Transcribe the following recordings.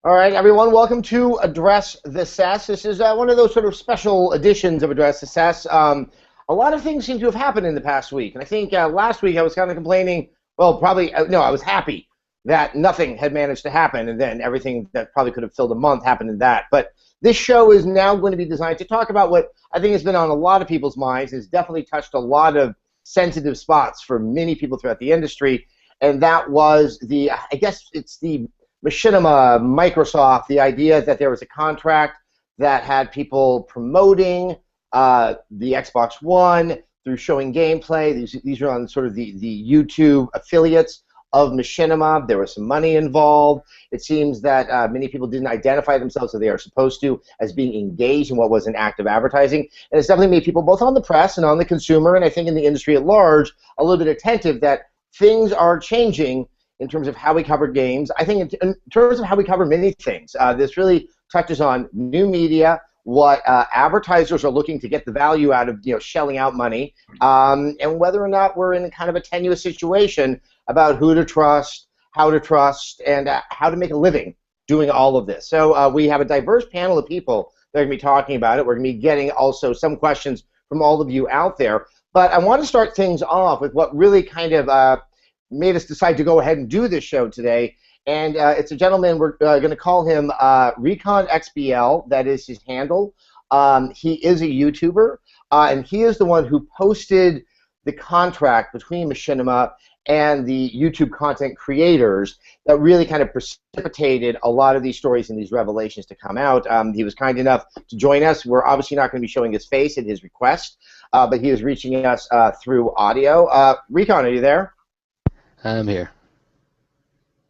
All right, everyone, welcome to Address the SES. This is one of those sort of special editions of Address the SES. A lot of things seem to have happened in the past week, and I think last week I was kind of complaining, well, probably, no, I was happy that nothing had managed to happen, and then everything that probably could have filled a month happened in that. But this show is now going to be designed to talk about what I think has been on a lot of people's minds, has definitely touched a lot of sensitive spots for many people throughout the industry, and that was the, I guess it's the Machinima, Microsoft, the idea that there was a contract that had people promoting the Xbox One through showing gameplay. These are on sort of the YouTube affiliates of Machinima. There was some money involved. It seems that many people didn't identify themselves as they are supposed to as being engaged in what was an act of advertising. And it's definitely made people both on the press and on the consumer, and I think in the industry at large, a little bit attentive that things are changing in terms of how we cover games. I think in terms of how we cover many things. This really touches on new media, what advertisers are looking to get the value out of, shelling out money, and whether or not we're in kind of a tenuous situation about who to trust, and how to make a living doing all of this. So we have a diverse panel of people that are going to be talking about it. We're going to be getting also some questions from all of you out there. But I want to start things off with what really kind of made us decide to go ahead and do this show today, and it's a gentleman. We're going to call him Recon XBL. That is his handle. He is a YouTuber, and he is the one who posted the contract between Machinima and the YouTube content creators that really kind of precipitated a lot of these stories and these revelations to come out. He was kind enough to join us. We're obviously not going to be showing his face at his request, but he is reaching us through audio. Recon, are you there? I'm here.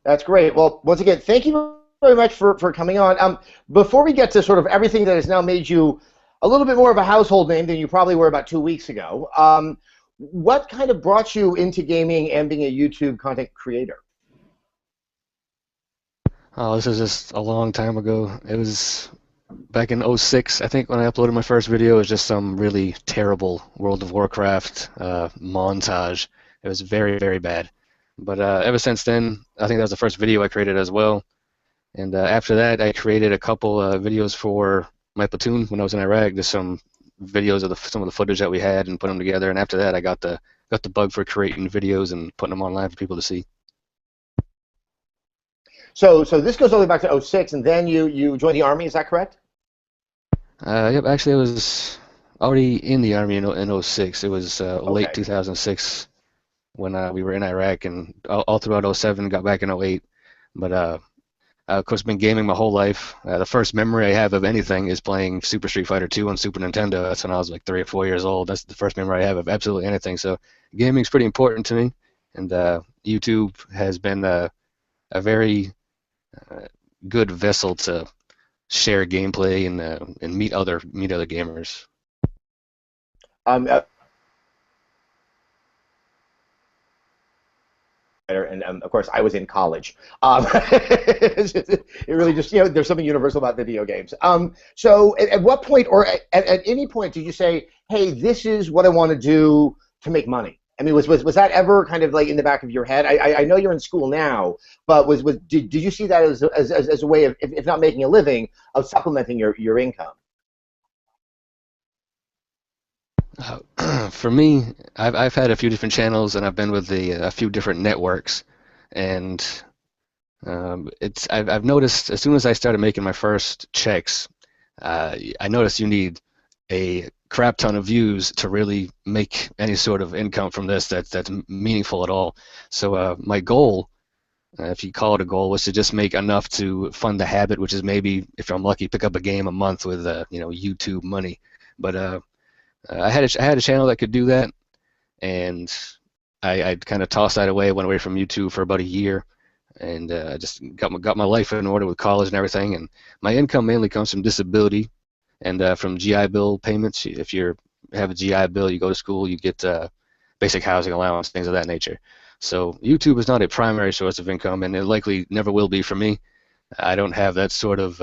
That's great. Well, once again, thank you very much for coming on. Before we get to sort of everything that has now made you a little bit more of a household name than you probably were about 2 weeks ago, what kind of brought you into gaming and being a YouTube content creator? Oh, this is just a long time ago. It was back in '06, I think, when I uploaded my first video. It was just some really terrible World of Warcraft montage. It was very, very bad. But ever since then, I think that was the first video I created as well. And after that, I created a couple videos for my platoon when I was in Iraq. Just some videos of some of the footage that we had and put them together. And after that, I got the bug for creating videos and putting them online for people to see. So this goes all the way back to '06, and then you joined the Army. Is that correct? Yep. Actually, I was already in the Army in '06. It was late Okay. 2006. When we were in Iraq, and all throughout '07, got back in '08. But of course, been gaming my whole life. The first memory I have of anything is playing Super Street Fighter 2 on Super Nintendo. That's when I was like 3 or 4 years old. That's the first memory I have of absolutely anything. So gaming's pretty important to me, and YouTube has been a very good vessel to share gameplay and meet other gamers. And of course, I was in college. It really just, there's something universal about video games. So at what point, or at any point, did you say, hey, this is what I want to do to make money? I mean, was that ever kind of like in the back of your head? I know you're in school now, but did you see that as a way of, if not making a living, of supplementing your income? For me, I've had a few different channels, and I've been with a few different networks, and I've noticed as soon as I started making my first checks, I noticed you need a crap ton of views to really make any sort of income from this that's meaningful at all. So my goal, if you call it a goal, was to just make enough to fund the habit, which is maybe, if I'm lucky, pick up a game a month with YouTube money. But I had a channel that could do that, and I kind of tossed that away, went away from YouTube for about a year, and I just got my life in order with college and everything. And my income mainly comes from disability and from GI Bill payments. If you have a GI Bill, you go to school, you get basic housing allowance, things of that nature. So YouTube is not a primary source of income, and it likely never will be for me. I don't have that sort of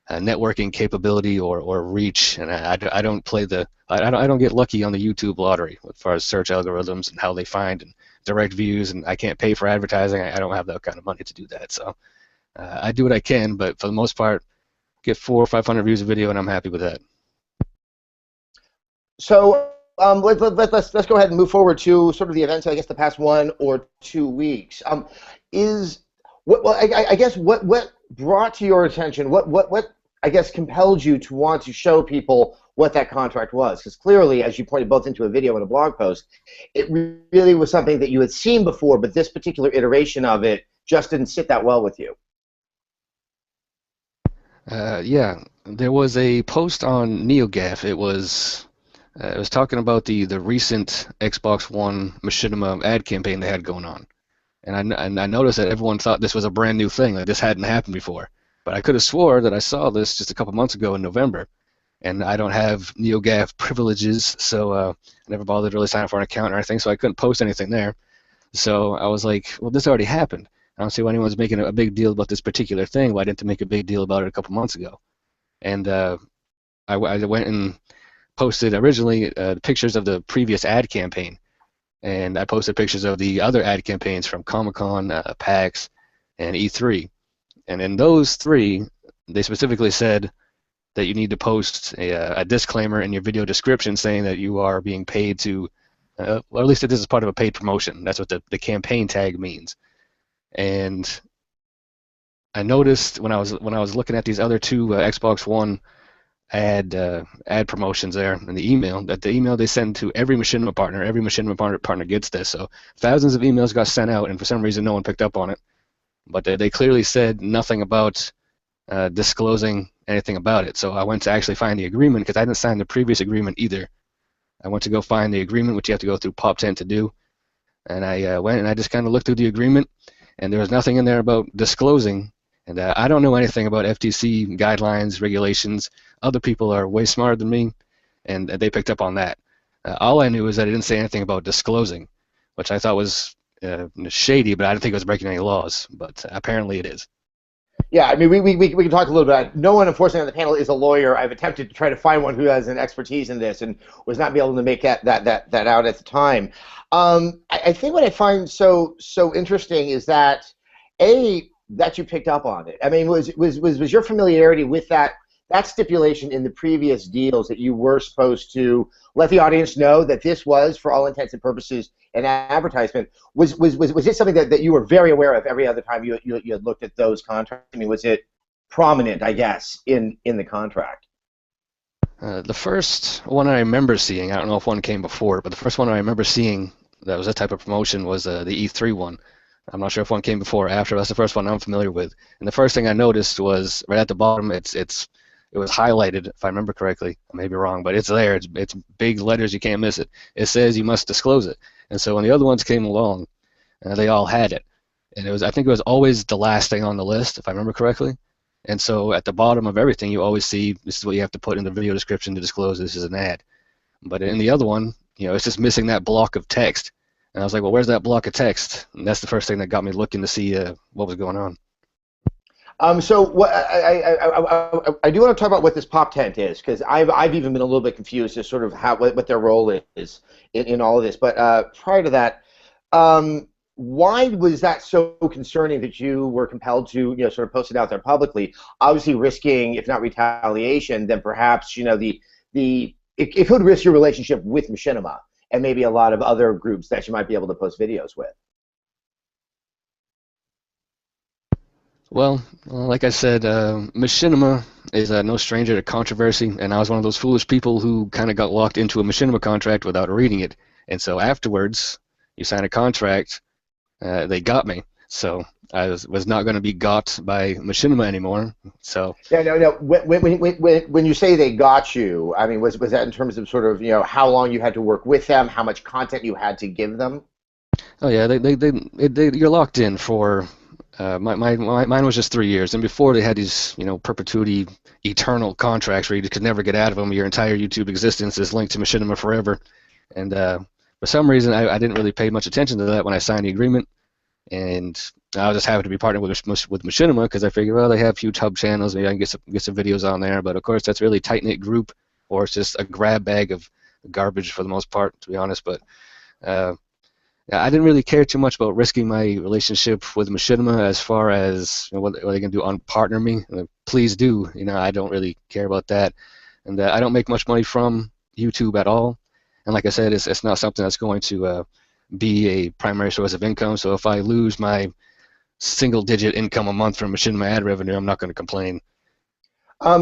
networking capability or reach, and I don't play I don't get lucky on the YouTube lottery as far as search algorithms and how they find and direct views, and I can't pay for advertising. I don't have that kind of money to do that. So I do what I can, but for the most part, get 400 or 500 views a video, and I'm happy with that. So let's go ahead and move forward to sort of the events, I guess, the past 1 or 2 weeks. I guess what brought to your attention, what I guess compelled you to want to show people what that contract was? Because clearly, as you pointed both into a video and a blog post, it really was something that you had seen before, but this particular iteration of it just didn't sit that well with you. Yeah, there was a post on NeoGAF. It was talking about the recent Xbox One Machinima ad campaign they had going on, and I noticed that everyone thought this was a brand new thing, like this hadn't happened before. But I could have swore that I saw this just a couple months ago in November, and I don't have NeoGAF privileges, so I never bothered to really sign up for an account or anything, so I couldn't post anything there. So I was like, well, this already happened. I don't see why anyone's making a big deal about this particular thing. Why didn't they make a big deal about it a couple months ago? And I went and posted originally pictures of the previous ad campaign, and I posted pictures of the other ad campaigns from Comic-Con, PAX, and E3. And in those three, they specifically said that you need to post a disclaimer in your video description saying that you are being paid to, well, at least that this is part of a paid promotion. That's what the campaign tag means. And I noticed when I was looking at these other two Xbox One ad promotions there in the email, that the email they send to every Machinima partner gets this. So thousands of emails got sent out, and for some reason no one picked up on it. But they clearly said nothing about disclosing anything about it. So I went to actually find the agreement, because I didn't sign the previous agreement either. I went to go find the agreement, which you have to go through POP10 to do. And I went and I just kind of looked through the agreement, and there was nothing in there about disclosing. And I don't know anything about FTC guidelines, regulations. Other people are way smarter than me, and they picked up on that. All I knew is that it didn't say anything about disclosing, which I thought was shady, but I didn't think it was breaking any laws. But apparently it is. Yeah, I mean, we can talk a little bit. No one, unfortunately, on the panel is a lawyer. I've attempted to try to find one who has an expertise in this, and was not able to make that out at the time. I think what I find so interesting is that that you picked up on it. I mean, was your familiarity with that stipulation in the previous deals that you were supposed to let the audience know that this was, for all intents and purposes, an advertisement? Was it something that you were very aware of every other time you had looked at those contracts? I mean, was it prominent, I guess, in the contract? The first one I remember seeing, I don't know if one came before, but the first one I remember seeing that was that type of promotion was the E3 one. I'm not sure if one came before or after. That's the first one I'm familiar with. And the first thing I noticed was right at the bottom. It was highlighted, if I remember correctly. I may be wrong, but it's there. It's big letters. You can't miss it. It says you must disclose it. And so when the other ones came along, they all had it. And I think it was always the last thing on the list, if I remember correctly. And so at the bottom of everything, you always see this is what you have to put in the video description to disclose this is an ad. But in the other one, it's just missing that block of text. And I was like, well, where's that block of text? And that's the first thing that got me looking to see what was going on. So what I do want to talk about what this pop tent is, because I've even been a little bit confused as sort of what their role is in all of this. But prior to that, why was that so concerning that you were compelled to sort of post it out there publicly? Obviously, risking, if not retaliation, then perhaps it could risk your relationship with Machinima and maybe a lot of other groups that you might be able to post videos with. Well, like I said, Machinima is no stranger to controversy, and I was one of those foolish people who kind of got locked into a Machinima contract without reading it. And so afterwards, you sign a contract, they got me. So I was not going to be got by Machinima anymore. So yeah, no. When you say they got you, I mean, was that in terms of sort of how long you had to work with them, how much content you had to give them? Oh yeah, you're locked in for. Mine was just 3 years, and before they had these, perpetuity, eternal contracts where you could never get out of them. Your entire YouTube existence is linked to Machinima forever, and for some reason I didn't really pay much attention to that when I signed the agreement, and I was just happy to be partnered with Machinima because I figured, well, they have huge hub channels, maybe I can get some videos on there, but of course that's a really tight-knit group, or it's just a grab bag of garbage for the most part, to be honest. But I didn't really care too much about risking my relationship with Machinima as far as what they can do on partner me. Please do. I don't really care about that, and I don't make much money from YouTube at all. And like I said, it's not something that's going to be a primary source of income. So if I lose my single-digit income a month from Machinima ad revenue, I'm not going to complain.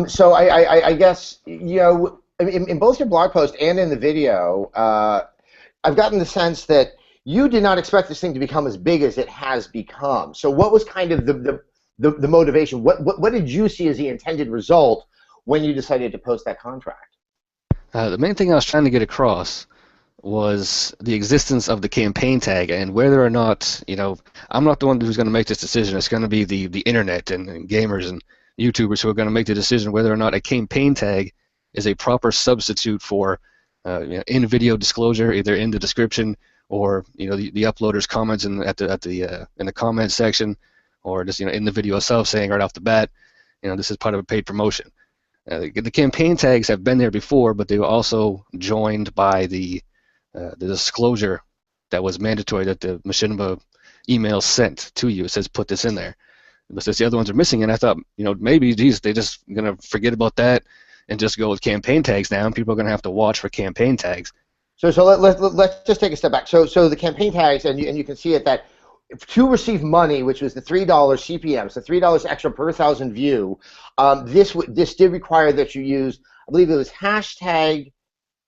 So I guess in both your blog post and in the video, I've gotten the sense that you did not expect this thing to become as big as it has become. So what was kind of the motivation? What did you see as the intended result when you decided to post that contract? The main thing I was trying to get across was the existence of the campaign tag, and whether or not, I'm not the one who's going to make this decision. It's going to be the internet and gamers and YouTubers who are going to make the decision whether or not a campaign tag is a proper substitute for in-video disclosure, either in the description or the uploader's comments in the comment section, or just in the video itself saying right off the bat, this is part of a paid promotion. The campaign tags have been there before, but they were also joined by the disclosure that was mandatory that the Machinima email sent to you. It says put this in there. But since the other ones are missing, and I thought maybe they just gonna forget about that and just go with campaign tags now, and people are gonna have to watch for campaign tags. So let's just take a step back. So the campaign tags, and you can see it that to receive money, which was the $3 CPM, so $3 extra per 1,000 view, this did require that you use, I believe it was hashtag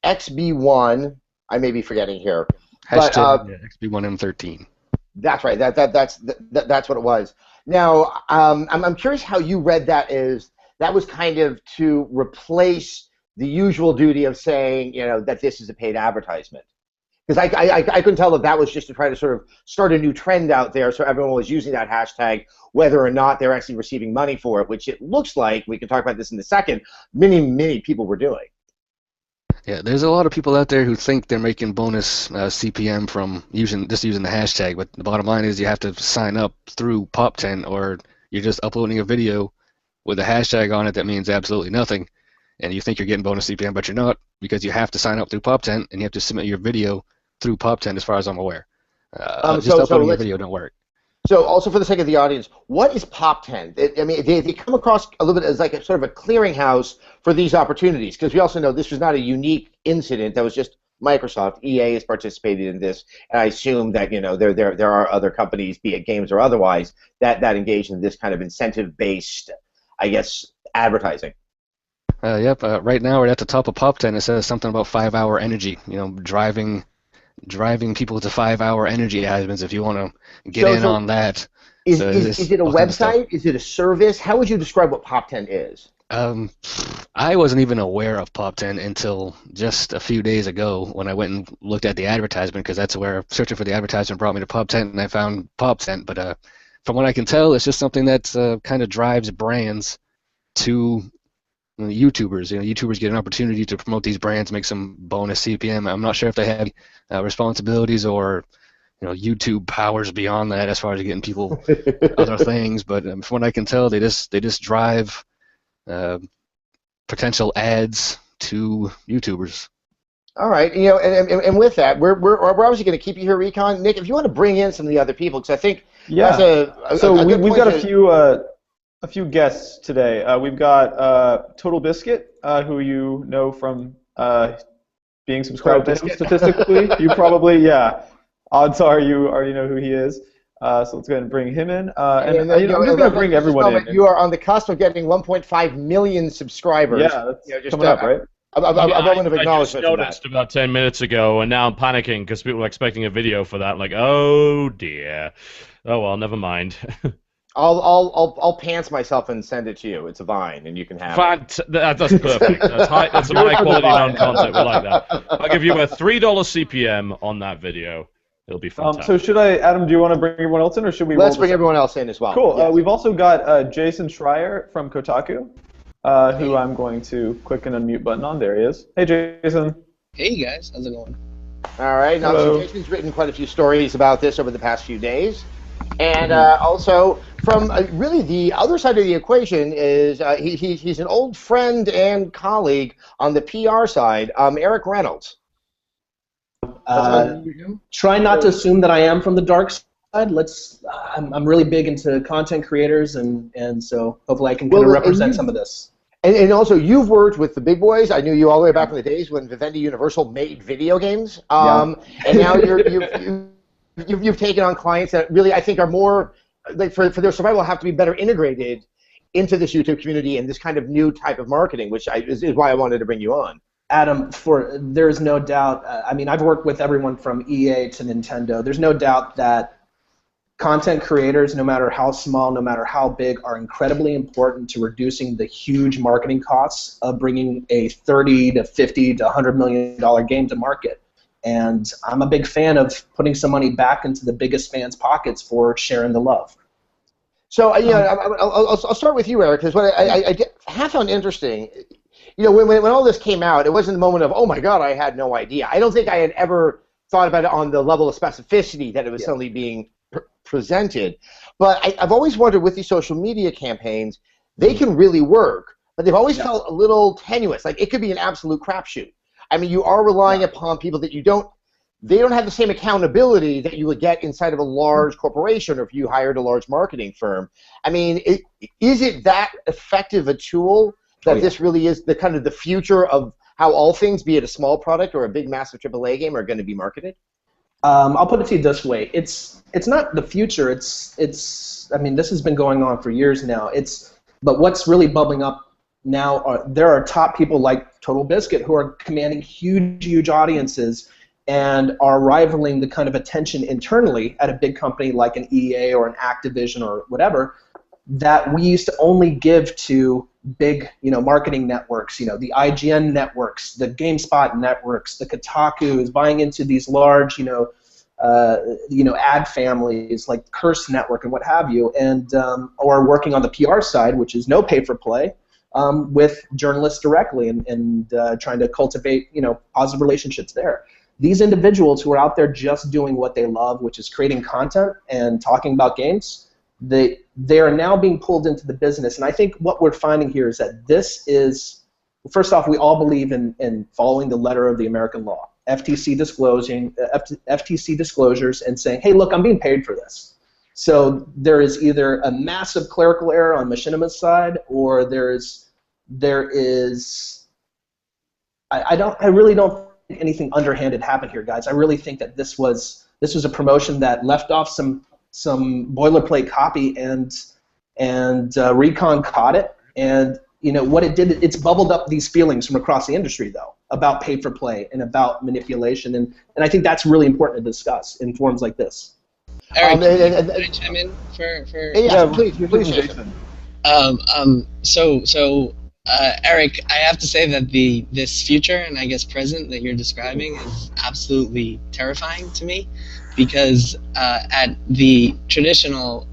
XB1. I may be forgetting here. Hashtag XB1M13. That's right. That's what it was. Now, I'm curious how you read that as that was kind of to replace the usual duty of saying, that this is a paid advertisement. Because I couldn't tell if that was just to try to sort of start a new trend out there, so everyone was using that hashtag, whether or not they're actually receiving money for it, which it looks like, we can talk about this in a second, many people were doing. Yeah, there's a lot of people out there who think they're making bonus CPM from using the hashtag, but the bottom line is you have to sign up through Pop10, or you're just uploading a video with a hashtag on it that means absolutely nothing, and you think you're getting bonus CPM, but you're not, because you have to sign up through Pop10, and you have to submit your video through Pop10 as far as I'm aware. Just uploading your video don't work. So also for the sake of the audience, what is Pop10? They come across a little bit as like a sort of a clearinghouse for these opportunities, because we also know this was not a unique incident. That was just Microsoft. EA has participated in this, and I assume that there are other companies, be it games or otherwise, that engage in this kind of incentive-based, I guess, advertising. Yep. Right now we're at the top of Pop10. It says something about 5-hour energy. Driving people to 5-hour energy advertisements if you want to get in on that. Is it a website? Is it a service? How would you describe what Pop10 is? I wasn't even aware of Pop10 until just a few days ago when I went and looked at the advertisement, because that's where searching for the advertisement brought me to Pop10, and I found Pop10. But from what I can tell, it's just something that kind of drives brands to YouTubers. YouTubers get an opportunity to promote these brands, make some bonus CPM. I'm not sure if they have responsibilities or YouTube powers beyond that as far as getting people other things. But from what I can tell, they just drive potential ads to YouTubers. All right, and with that, we're obviously going to keep you here, Recon. Nick, if you want to bring in some of the other people, because I think we've got a few guests today. We've got TotalBiscuit, who you know from being subscribed to him statistically. You probably, yeah. Odds are you already know who he is. So let's go ahead and bring him in. I'm just going to bring everyone in. You are on the cusp of getting 1.5 million subscribers. Yeah, that's coming up, right? I just noticed about 10 minutes ago, and now I'm panicking because people are expecting a video for that. Like, oh dear. Oh well, never mind. I'll pants myself and send it to you. It's a Vine, and you can have it. That's perfect. That's some high quality non-content. We like that. I'll give you a $3 CPM on that video. It'll be fantastic. So should Adam, do you want to bring everyone else in, or should we? Let's bring everyone else in as well. Cool. Yes. We've also got Jason Schreier from Kotaku, who I'm going to click an unmute button on. There he is. Hey, Jason. Hey, guys. How's it going? All right. Now, so Jason's written quite a few stories about this over the past few days. And also, from really the other side of the equation is he's an old friend and colleague on the PR side, Eric Reynolds. Try not to assume that I am from the dark side. I'm really big into content creators, and so hopefully I can kind of represent some of this. And also, you've worked with the big boys. I knew you all the way back in the days when Vivendi Universal made video games. And now you've taken on clients that really, I think, are more, like, for their survival, have to be better integrated into this YouTube community and this kind of new type of marketing, which is why I wanted to bring you on. Adam, there is no doubt. I mean, I've worked with everyone from EA to Nintendo. There's no doubt that content creators, no matter how small, no matter how big, are incredibly important to reducing the huge marketing costs of bringing a $30 to $50 to $100 million game to market. And I'm a big fan of putting some money back into the biggest fans' pockets for sharing the love. So, I'll start with you, Eric, because what I have found interesting, when all this came out, it wasn't a moment of, oh my God, I had no idea. I don't think I had ever thought about it on the level of specificity that it was suddenly being presented. But I've always wondered, with these social media campaigns, they can really work, but they've always felt a little tenuous. Like, it could be an absolute crapshoot. I mean, you are relying upon people that they don't have the same accountability that you would get inside of a large corporation, or if you hired a large marketing firm. I mean, is it that effective a tool that this really is the kind of the future of how all things, be it a small product or a big, massive AAA game, are going to be marketed? I'll put it to you this way: it's not the future. I mean, this has been going on for years now. But what's really bubbling up now there are top people like TotalBiscuit who are commanding huge audiences and are rivaling the kind of attention internally at a big company like an EA or an Activision or whatever that we used to only give to big, marketing networks, the IGN networks, the GameSpot networks, the Kotakus, buying into these large, ad families like Curse Network and what have you, and or working on the PR side, which is no pay for play, with journalists directly and trying to cultivate, positive relationships there. These individuals who are out there just doing what they love, which is creating content and talking about games, they are now being pulled into the business. And I think what we're finding here is that this is, first off, we all believe in following the letter of the American law. FTC disclosures and saying, hey, look, I'm being paid for this. So there is either a massive clerical error on Machinimas' side, or there is I really don't think anything underhanded happened here, guys. I really think that this was a promotion that left off some boilerplate copy, and Recon caught it, and what it did, it's bubbled up these feelings from across the industry, though, about pay for play and about manipulation, and I think that's really important to discuss in forums like this. Eric, can I chime in for please, Jason. Eric, I have to say that this future and I guess present that you're describing is absolutely terrifying to me, because at the traditional,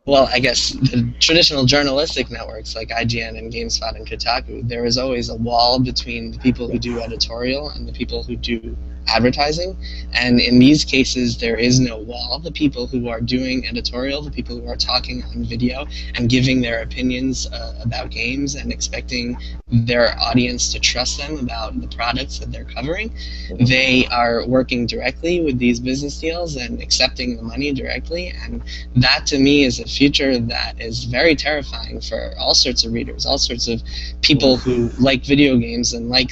the traditional journalistic networks like IGN and GameSpot and Kotaku, there is always a wall between the people who do editorial and the people who do advertising, and in these cases there is no wall. The people who are doing editorial, the people who are talking on video and giving their opinions about games and expecting their audience to trust them about the products that they're covering, they are working directly with these business deals and accepting the money directly, and that to me is a future that is very terrifying for all sorts of readers, all sorts of people who like video games and like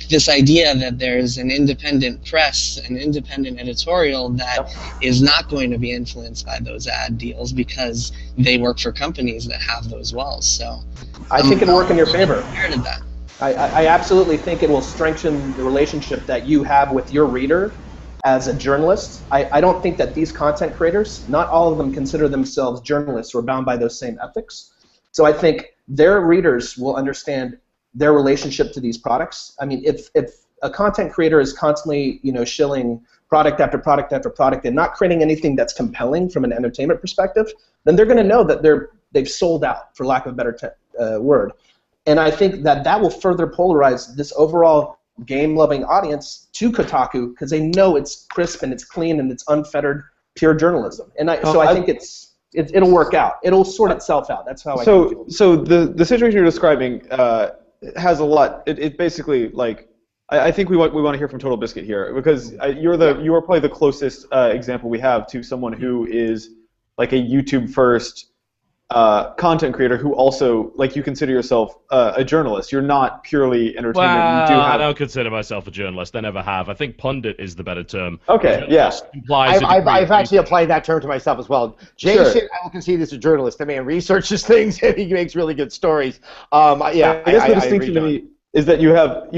this idea that there's an independent press, an independent editorial that is not going to be influenced by those ad deals because they work for companies that have those walls. So I think it'll work in your favor. That. I absolutely think it will strengthen the relationship that you have with your reader as a journalist. I don't think that these content creators, not all of them consider themselves journalists or bound by those same ethics. So I think their readers will understand their relationship to these products. I mean, if a content creator is constantly, shilling product after product after product and not creating anything that's compelling from an entertainment perspective, then they're going to know that they've sold out, for lack of a better word. And I think that will further polarize this overall game-loving audience to Kotaku, because they know it's crisp and it's clean and it's unfettered, pure journalism. And so I think it'll work out. It'll sort itself out. That's how I feel. So the situation you're describing has a lot. It basically, like, I think we want to hear from TotalBiscuit here because you are probably the closest example we have to someone who is like a YouTube first content creator who also, like, you consider yourself a journalist. You're not purely entertainment. Well, I don't consider myself a journalist. I never have. I think pundit is the better term. Okay, yes. I've actually applied that term to myself as well. Jason, I will concede, is a journalist. The man researches things and he makes really good stories. I guess the distinction to me is that you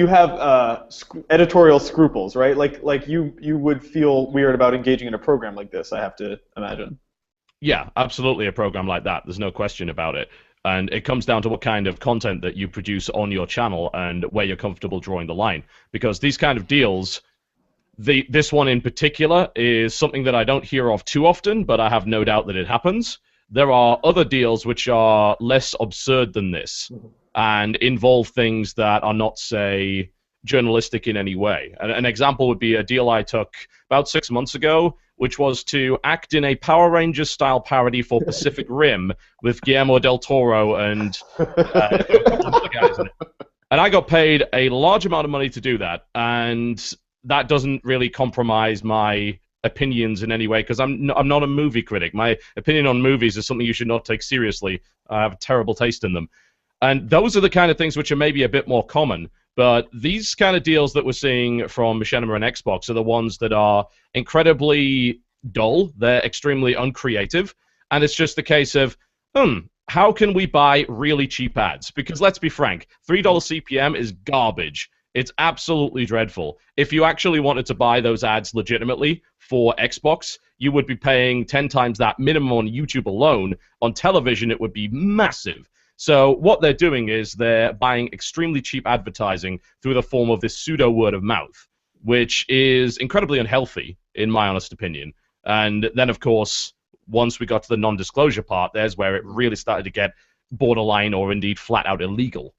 have editorial scruples, right? Like you would feel weird about engaging in a program like this, I have to imagine. Yeah, absolutely, a program like that. There's no question about it. And it comes down to what kind of content that you produce on your channel and where you're comfortable drawing the line. Because these kind of deals, this one in particular is something that I don't hear of too often, but I have no doubt that it happens. There are other deals which are less absurd than this and involve things that are not, say, journalistic in any way. An example would be a deal I took about 6 months ago, which was to act in a Power Rangers-style parody for Pacific Rim with Guillermo del Toro and a couple of other guys in it. And I got paid a large amount of money to do that, and that doesn't really compromise my opinions in any way, because I'm not a movie critic. My opinion on movies is something you should not take seriously. I have a terrible taste in them. And those are the kind of things which are maybe a bit more common. But these kind of deals that we're seeing from Machinima and Xbox are the ones that are incredibly dull. They're extremely uncreative. And it's just a case of, how can we buy really cheap ads? Because let's be frank, $3 CPM is garbage. It's absolutely dreadful. If you actually wanted to buy those ads legitimately for Xbox, you would be paying 10 times that minimum on YouTube alone. On television, it would be massive. So what they're doing is they're buying extremely cheap advertising through the form of this pseudo word of mouth, which is incredibly unhealthy, in my honest opinion. And then, of course, once we got to the non-disclosure part, there's where it really started to get borderline or indeed flat out illegal.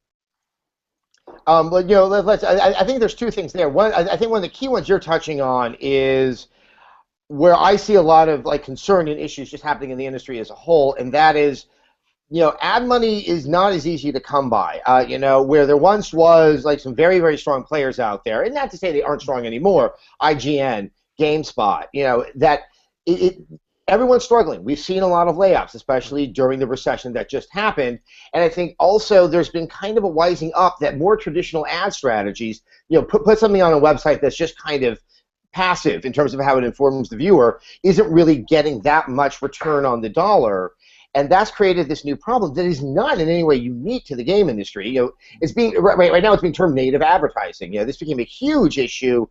But I think there's two things there. One, I think one of the key ones you're touching on is where I see a lot of concern and issues just happening in the industry as a whole, and that is, ad money is not as easy to come by. Where there once was some very, very strong players out there, and not to say they aren't strong anymore, IGN, GameSpot, everyone's struggling. We've seen a lot of layoffs, especially during the recession that just happened. And I think also there's been kind of a wising up that more traditional ad strategies, put something on a website that's just kind of passive in terms of how it informs the viewer, isn't really getting that much return on the dollar. And that's created this new problem that is not in any way unique to the game industry. It's being right now it's being termed native advertising. This became a huge issue.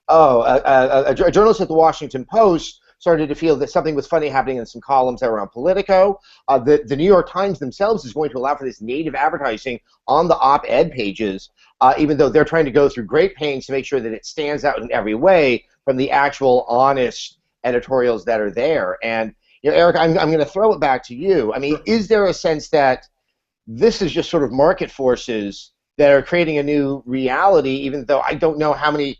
A journalist at the Washington Post started to feel that something was funny happening in some columns that were on Politico. The New York Times themselves is going to allow for this native advertising on the op-ed pages, even though they're trying to go through great pains to make sure that it stands out in every way from the actual honest editorials that are there. And Eric, I'm going to throw it back to you. I mean, is there a sense that this is just sort of market forces that are creating a new reality, even though I don't know how many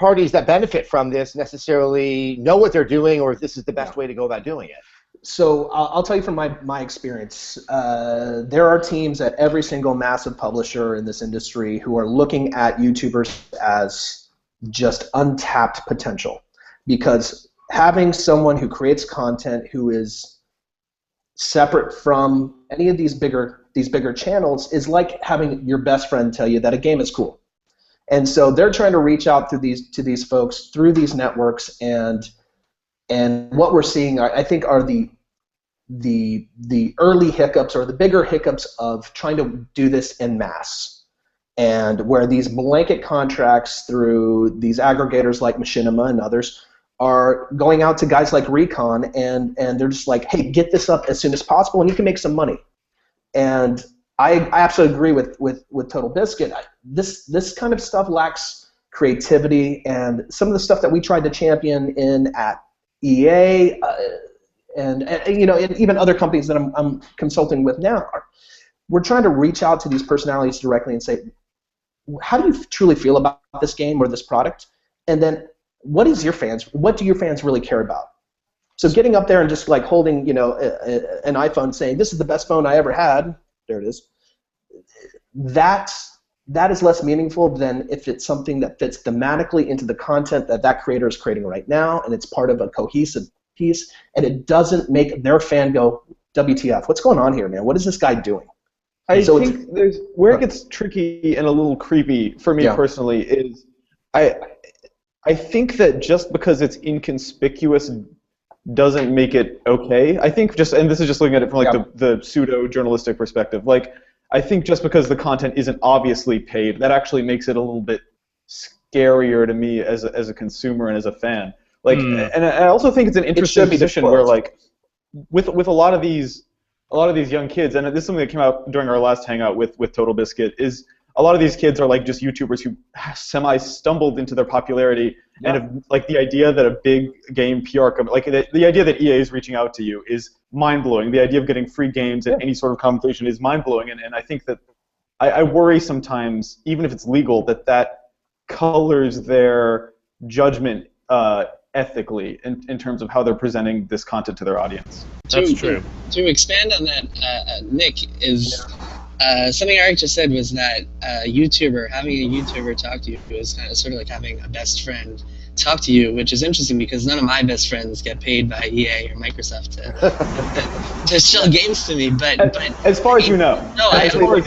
parties that benefit from this necessarily know what they're doing or if this is the best way to go about doing it? So I'll tell you from my experience, there are teams at every single massive publisher in this industry who are looking at YouTubers as just untapped potential, because having someone who creates content who is separate from any of these bigger channels is like having your best friend tell you that a game is cool. And so they're trying to reach out to these folks through these networks, and what we're seeing, I think, are the early hiccups or the bigger hiccups of trying to do this en masse, and where these blanket contracts through these aggregators like Machinima and others are going out to guys like Recon, and they're just like, hey, get this up as soon as possible, and you can make some money. And I absolutely agree with TotalBiscuit. This kind of stuff lacks creativity, and some of the stuff that we tried to champion in at EA, and even other companies that I'm consulting with now, we're trying to reach out to these personalities directly and say, how do you truly feel about this game or this product? And then what do your fans really care about? So getting up there and just like holding, an iPhone saying, this is the best phone I ever had, there it is, that that is less meaningful than if it's something that fits thematically into the content that that creator is creating right now, and it's part of a cohesive piece, and it doesn't make their fan go, WTF, what's going on here, man? What is this guy doing? I think there's where it gets tricky and a little creepy for me personally is I think that just because it's inconspicuous doesn't make it okay. I think just, and this is just looking at it from like the pseudo-journalistic perspective, like I think just because the content isn't obviously paid, that actually makes it a little bit scarier to me as a consumer and as a fan. Like, and I also think it's an interesting position where like with a lot of these young kids, and this is something that came out during our last hangout with TotalBiscuit, is a lot of these kids are like just YouTubers who semi-stumbled into their popularity, and have, like the idea that a big game PR company, like the idea that EA is reaching out to you is mind-blowing. The idea of getting free games and any sort of compensation is mind-blowing, and I think that I worry sometimes, even if it's legal, that colors their judgment ethically in terms of how they're presenting this content to their audience. That's true. To expand on that, Nick, is something Eric just said was that having a YouTuber talk to you is kind of sort of like having a best friend talk to you, which is interesting because none of my best friends get paid by EA or Microsoft to show games to me. But as far as you know, as far as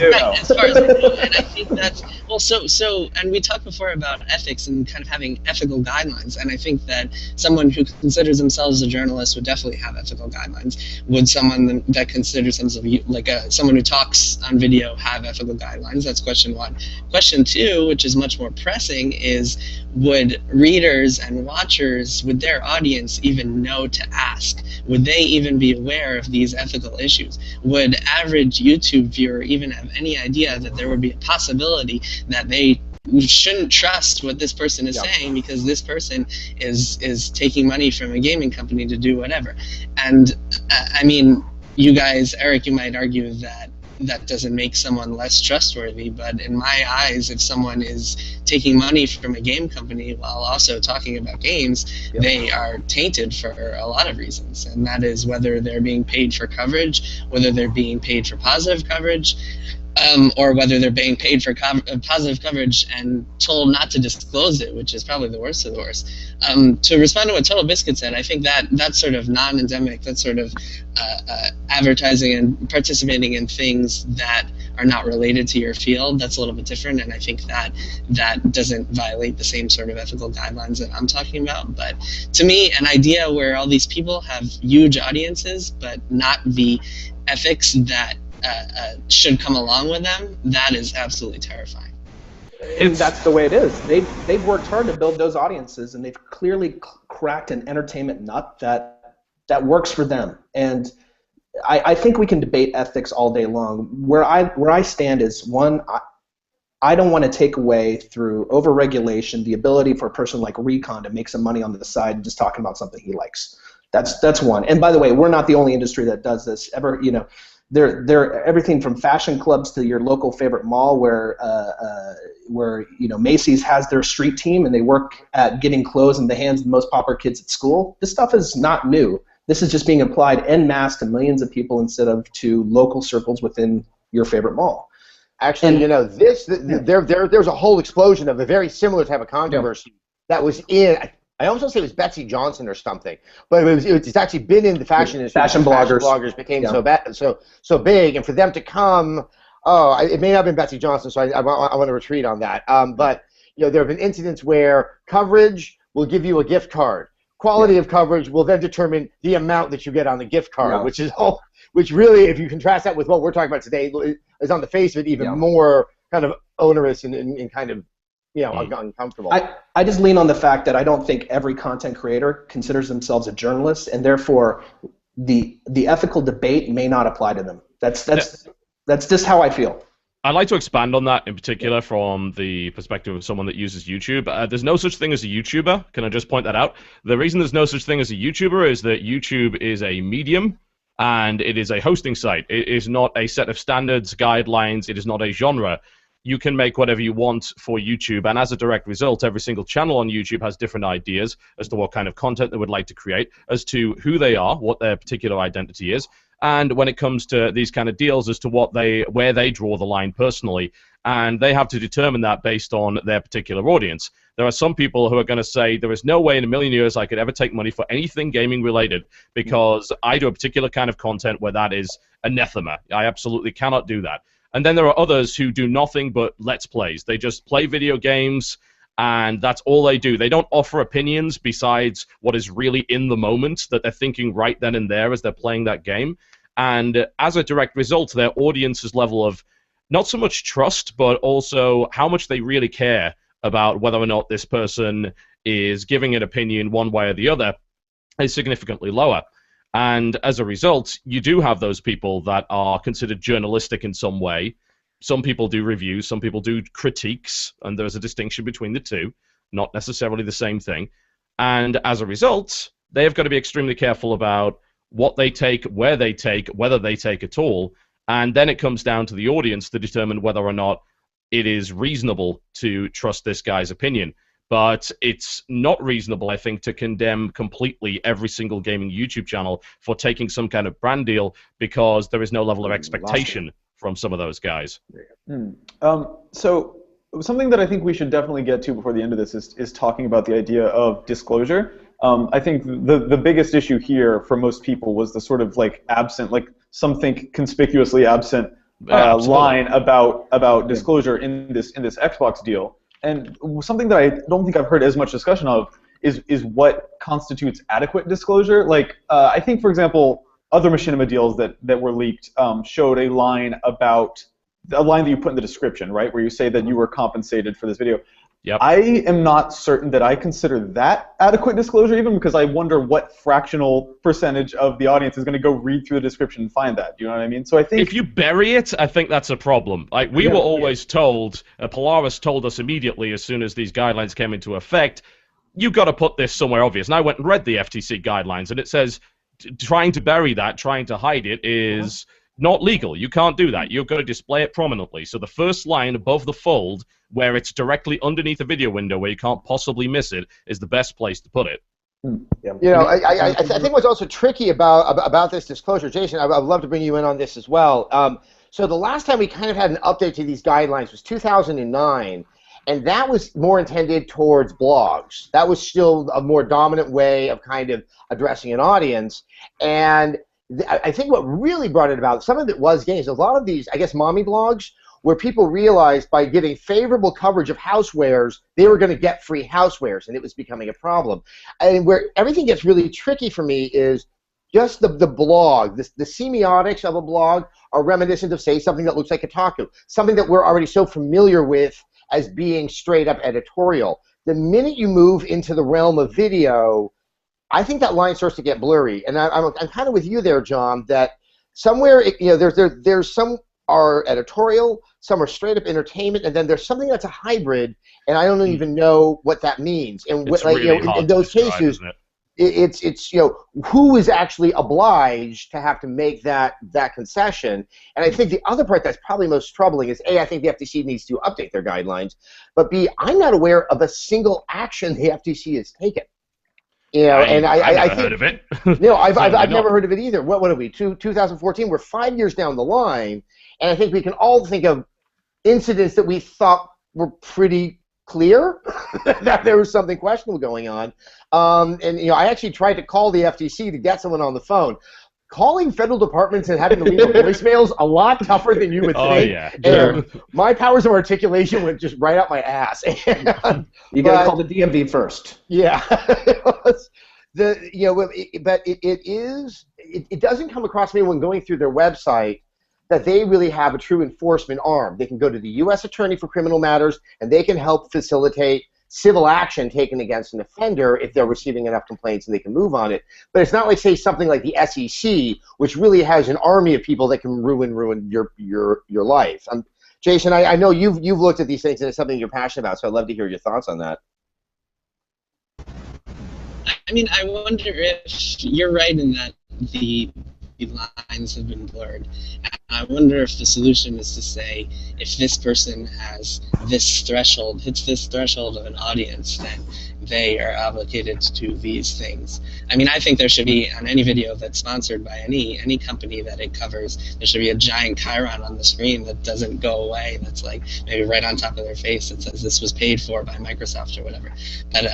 I know, and I think that's so. And we talked before about ethics and kind of having ethical guidelines, and I think that someone who considers themselves a journalist would definitely have ethical guidelines. Would someone that considers themselves like someone who talks on video have ethical guidelines? That's question one. Question two, which is much more pressing, is would readers and watchers, would their audience even know to ask? Would they even be aware of these ethical issues? Would average YouTube viewer even have any idea that there would be a possibility that they shouldn't trust what this person is saying because this person is taking money from a gaming company to do whatever? And I mean, you guys, Eric, you might argue that that doesn't make someone less trustworthy, but in my eyes, if someone is taking money from a game company while also talking about games, they are tainted for a lot of reasons, and that is whether they're being paid for coverage, whether they're being paid for positive coverage, or whether they're being paid for positive coverage and told not to disclose it, which is probably the worst of the worst. To respond to what TotalBiscuit said, I think that sort of non-endemic, that sort of advertising and participating in things that are not related to your field, that's a little bit different, and I think that doesn't violate the same sort of ethical guidelines that I'm talking about. But to me, an idea where all these people have huge audiences but not the ethics that should come along with them, that is absolutely terrifying. And that's the way it is. They've worked hard to build those audiences, and they've clearly cracked an entertainment nut that works for them. And I think we can debate ethics all day long. Where I stand is, one, I don't want to take away through overregulation the ability for a person like Recon to make some money on the side just talking about something he likes. That's one. And by the way, we're not the only industry that does this. They're everything from fashion clubs to your local favorite mall, where Macy's has their street team and they work at getting clothes in the hands of the most popular kids at school. This stuff is not new. This is just being applied en masse to millions of people instead of to local circles within your favorite mall. Actually, there's a whole explosion of a very similar type of controversy that was in. I almost want to say it was Betsy Johnson or something, but it's actually been in the fashion industry. Fashion bloggers. Bloggers became so big, and for them to come, it may not have been Betsy Johnson, so I want to retreat on that. But there have been incidents where coverage will give you a gift card. Quality of coverage will then determine the amount that you get on the gift card, which really, if you contrast that with what we're talking about today, is on the face of it even more kind of onerous and kind of uncomfortable. I just lean on the fact that I don't think every content creator considers themselves a journalist, and therefore the ethical debate may not apply to them. That's just how I feel. I'd like to expand on that in particular from the perspective of someone that uses YouTube. There's no such thing as a YouTuber. Can I just point that out? The reason there's no such thing as a YouTuber is that YouTube is a medium and it is a hosting site. It is not a set of standards, guidelines. It is not a genre. you can make whatever you want for YouTube, and as a direct result, every single channel on YouTube has different ideas as to what kind of content they would like to create, as to who they are, what their particular identity is, and when it comes to these kind of deals, as to where they draw the line personally, and they have to determine that based on their particular audience. There are some people who are going to say, there is no way in a million years I could ever take money for anything gaming related because I do a particular kind of content where that is anathema. I absolutely cannot do that. And then there are others who do nothing but Let's Plays. They just play video games, and that's all they do. They don't offer opinions besides what is really in the moment that they're thinking right then and there as they're playing that game. And as a direct result, their audience's level of not so much trust, but also how much they really care about whether or not this person is giving an opinion one way or the other is significantly lower. And as a result, you do have those people that are considered journalistic in some way. Some people do reviews, some people do critiques, and there's a distinction between the two, not necessarily the same thing. And as a result, they have got to be extremely careful about what they take, where they take, whether they take at all, and then it comes down to the audience to determine whether or not it is reasonable to trust this guy's opinion. But it's not reasonable, I think, to condemn completely every single gaming YouTube channel for taking some kind of brand deal because there is no level of expectation from some of those guys. So something that I think we should definitely get to before the end of this is talking about the idea of disclosure. I think the biggest issue here for most people was the sort of like absent, like some think conspicuously absent line about disclosure in this Xbox deal. And something that I don't think I've heard as much discussion of is what constitutes adequate disclosure. Like, I think, for example, other Machinima deals that were leaked showed a line that you put in the description, right, where you say that you were compensated for this video. Yep. I am not certain that I consider that adequate disclosure, even because I wonder what fractional percentage of the audience is going to go read through the description and find that. Do you know what I mean? So I think if you bury it, I think that's a problem. Like we were always told, Polaris told us immediately as soon as these guidelines came into effect, you've got to put this somewhere obvious. And I went and read the FTC guidelines, and it says trying to bury that, trying to hide it is not legal. You can't do that. You've got to display it prominently. So the first line above the fold, where it's directly underneath a video window where you can't possibly miss it, is the best place to put it. You know, I think what's also tricky about this disclosure, Jason, I'd love to bring you in on this as well. So the last time we kind of had an update to these guidelines was 2009, and that was more intended towards blogs. That was still a more dominant way of kind of addressing an audience, and I think what really brought it about, some of it was games. A lot of these, I guess, mommy blogs, where people realized by getting favorable coverage of housewares, they were going to get free housewares, and it was becoming a problem. And where everything gets really tricky for me is just the blog. The semiotics of a blog are reminiscent of, say, something that looks like Kotaku, something that we're already so familiar with as being straight-up editorial. The minute you move into the realm of video, I think that line starts to get blurry, and I'm kind of with you there, John. That somewhere, there's some are editorial, some are straight up entertainment, and then there's something that's a hybrid, and I don't even know what that means. And it's really hard in those cases, it's who is actually obliged to have to make that concession. And I think the other part that's probably most troubling is A, I think the FTC needs to update their guidelines, but B, I'm not aware of a single action the FTC has taken. You know, I think, heard of it. I've never heard of it either. What are we? 2014. We're 5 years down the line, and I think we can all think of incidents that we thought were pretty clear that there was something questionable going on. And I actually tried to call the FTC to get someone on the phone. Calling federal departments and having to leave voicemails a lot tougher than you would think. Oh yeah, sure. My powers of articulation went just right out my ass. You got to call the DMV first. Yeah, but it doesn't come across me when going through their website that they really have a true enforcement arm. They can go to the U.S. Attorney for Criminal Matters, and they can help facilitate civil action taken against an offender if they're receiving enough complaints and they can move on it. But it's not like, say, something like the SEC, which really has an army of people that can ruin your life. Jason, I know you've looked at these things and it's something you're passionate about, so I'd love to hear your thoughts on that. I mean, I wonder if you're right in that the lines have been blurred. And I wonder if the solution is to say, if this person has this threshold, hits this threshold of an audience, then they are obligated to do these things. I mean, I think there should be, on any video that's sponsored by any company that it covers, there should be a giant chyron on the screen that doesn't go away, that's like maybe right on top of their face that says this was paid for by Microsoft or whatever. But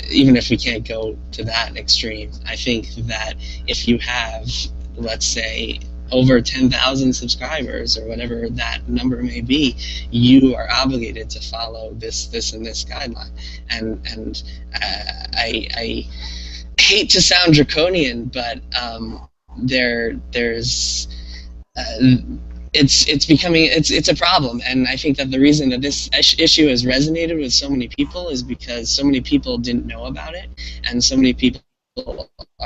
even if we can't go to that extreme, I think that if you have, let's say, over 10,000 subscribers or whatever that number may be, you are obligated to follow this, and this guideline. And I hate to sound draconian, but it's becoming it's a problem, and I think that the reason that this issue has resonated with so many people is because so many people didn't know about it, and so many people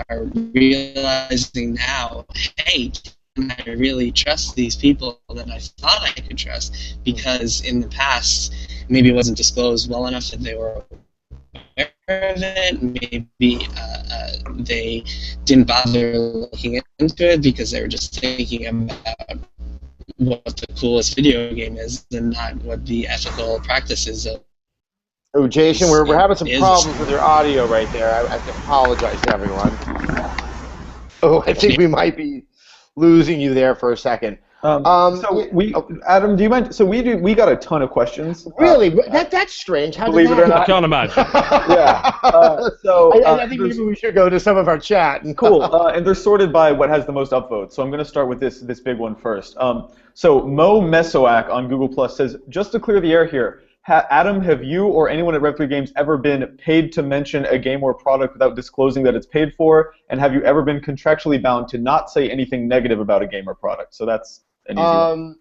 are realizing now, hey, I really trust these people that I thought I could trust, because in the past maybe it wasn't disclosed well enough that they were aware of it. Maybe they didn't bother looking into it because they were just thinking about what the coolest video game is and not what the ethical practices of. Oh, Jason, we're having some problems with your audio right there. I have to apologize to everyone. Oh, I think we might be losing you there for a second. Adam, do you mind? So we got a ton of questions. Really? That's strange. How believe did it or that not. I can't imagine. Yeah. I think maybe we should go to some of our chat. Cool. And they're sorted by what has the most upvotes. So I'm going to start with this big one first. So Mo Mesoak on Google Plus says, just to clear the air here, Adam, have you or anyone at Rev3 Games ever been paid to mention a game or product without disclosing that it's paid for? And have you ever been contractually bound to not say anything negative about a game or product? So that's an easy one.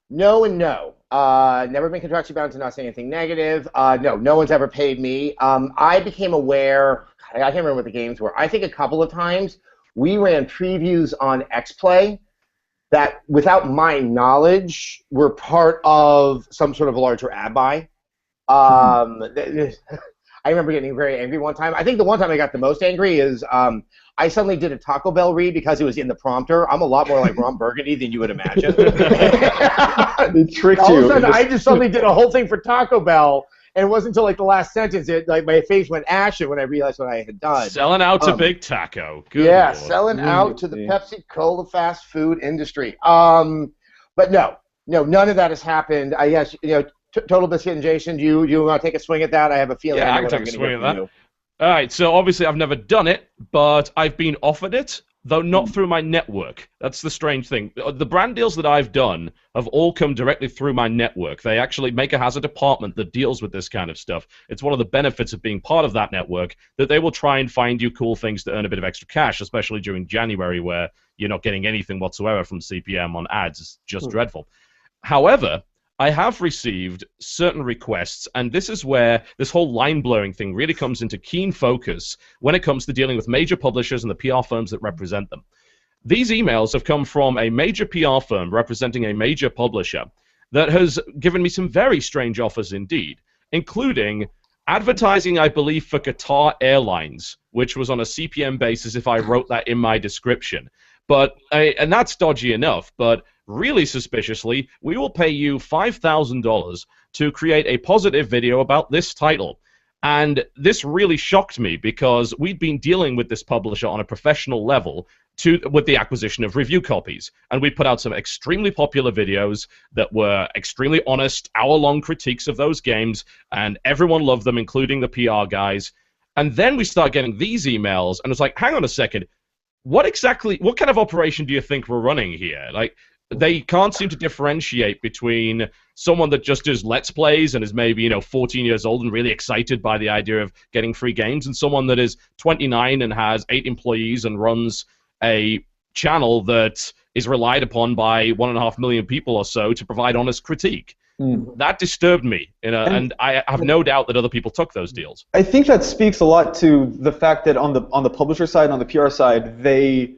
No and no. Never been contractually bound to not say anything negative. No one's ever paid me. I became aware, I can't remember what the games were. I think a couple of times we ran previews on XPlay that, without my knowledge, were part of some sort of a larger ad buy. I remember getting very angry one time. I think the one time I got the most angry is I suddenly did a Taco Bell read because it was in the prompter. I'm a lot more like Ron Burgundy than you would imagine. They tricked you. All of a sudden, I just suddenly did a whole thing for Taco Bell, and it wasn't until like the last sentence my face went ashen when I realized what I had done. Selling out to Big Taco. Good Lord. Selling out to the Pepsi-Cola fast food industry. But no, none of that has happened. I guess TotalBiscuit and Jason, do you want to take a swing at that? I have a feeling. Yeah, I can take a swing at that. All right, so obviously I've never done it, but I've been offered it, though not through my network. That's the strange thing. The brand deals that I've done have all come directly through my network. They actually make a hazard department that deals with this kind of stuff. It's one of the benefits of being part of that network, that they will try and find you cool things to earn a bit of extra cash, especially during January where you're not getting anything whatsoever from CPM on ads. It's just dreadful. However, I have received certain requests, and this is where this whole line-blurring thing really comes into keen focus when it comes to dealing with major publishers and the PR firms that represent them. These emails have come from a major PR firm representing a major publisher that has given me some very strange offers indeed, including advertising, I believe, for Qatar Airlines, which was on a CPM basis if I wrote that in my description. And that's dodgy enough, but really suspiciously, we will pay you $5,000 to create a positive video about this title. And this really shocked me because we'd been dealing with this publisher on a professional level with the acquisition of review copies. And we put out some extremely popular videos that were extremely honest, hour-long critiques of those games, and everyone loved them, including the PR guys. And then we start getting these emails, and it's like, hang on a second, what kind of operation do you think we're running here? Like, they can't seem to differentiate between someone that just does Let's Plays and is maybe 14 years old and really excited by the idea of getting free games, and someone that is 29 and has 8 employees and runs a channel that is relied upon by 1.5 million people or so to provide honest critique. That disturbed me, and I have no doubt that other people took those deals. I think that speaks a lot to the fact that on the publisher side and on the PR side, they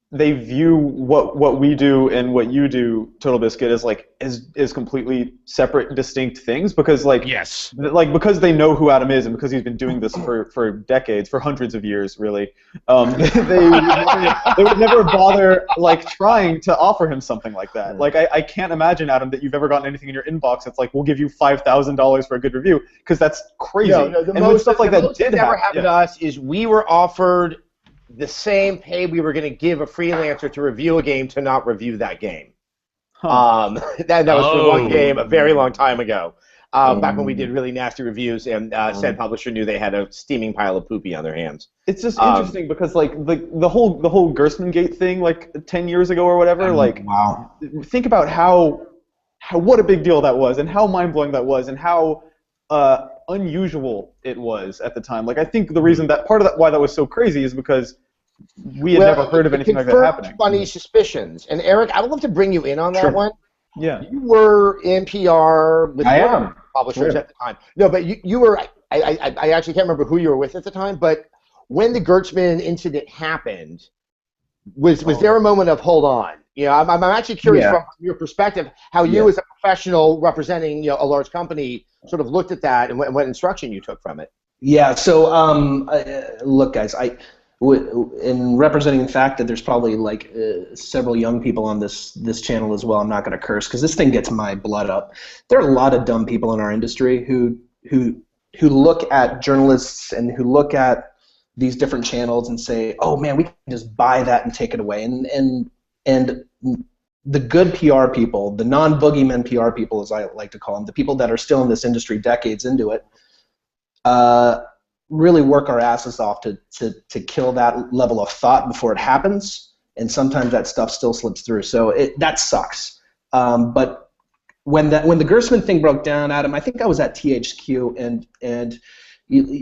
they view what we do and what you do, TotalBiscuit, as completely separate, distinct things, because yes, because they know who Adam is and because he's been doing this for decades, for hundreds of years, really. They would never bother trying to offer him something like that. I can't imagine, Adam, that you've ever gotten anything in your inbox that's we'll give you $5,000 for a good review, because that's crazy. No, and when stuff like that did ever happen to us is we were offered the same pay we were going to give a freelancer to review a game to not review that game. That was for one game a very long time ago, back when we did really nasty reviews, and said publisher knew they had a steaming pile of poopy on their hands. It's just interesting because the whole Gerstmann Gate thing 10 years ago or whatever. Wow. Think about how what a big deal that was, and how mind-blowing that was, and how unusual it was at the time. I think the reason that part of that why that was so crazy is because we had never heard of anything like that happening. Funny suspicions. And Eric, I would love to bring you in on that one. Yeah. You were in PR with publishers at the time. No, but you were. I actually can't remember who you were with at the time. But when the Gerstmann incident happened, was there a moment of hold on? I'm actually curious from your perspective how you, as a professional representing a large company, sort of looked at that and what instruction you took from it. Yeah. So look, guys, in representing the fact that there's probably several young people on this channel as well, I'm not going to curse because this thing gets my blood up. There are a lot of dumb people in our industry who look at journalists and who look at these different channels and say, oh man, we can just buy that and take it away. And the good PR people, the non-boogeymen PR people, as I like to call them, the people that are still in this industry decades into it, really work our asses off to kill that level of thought before it happens, and sometimes that stuff still slips through. So that sucks. But when the Gerstmann thing broke down, Adam, I think I was at THQ, and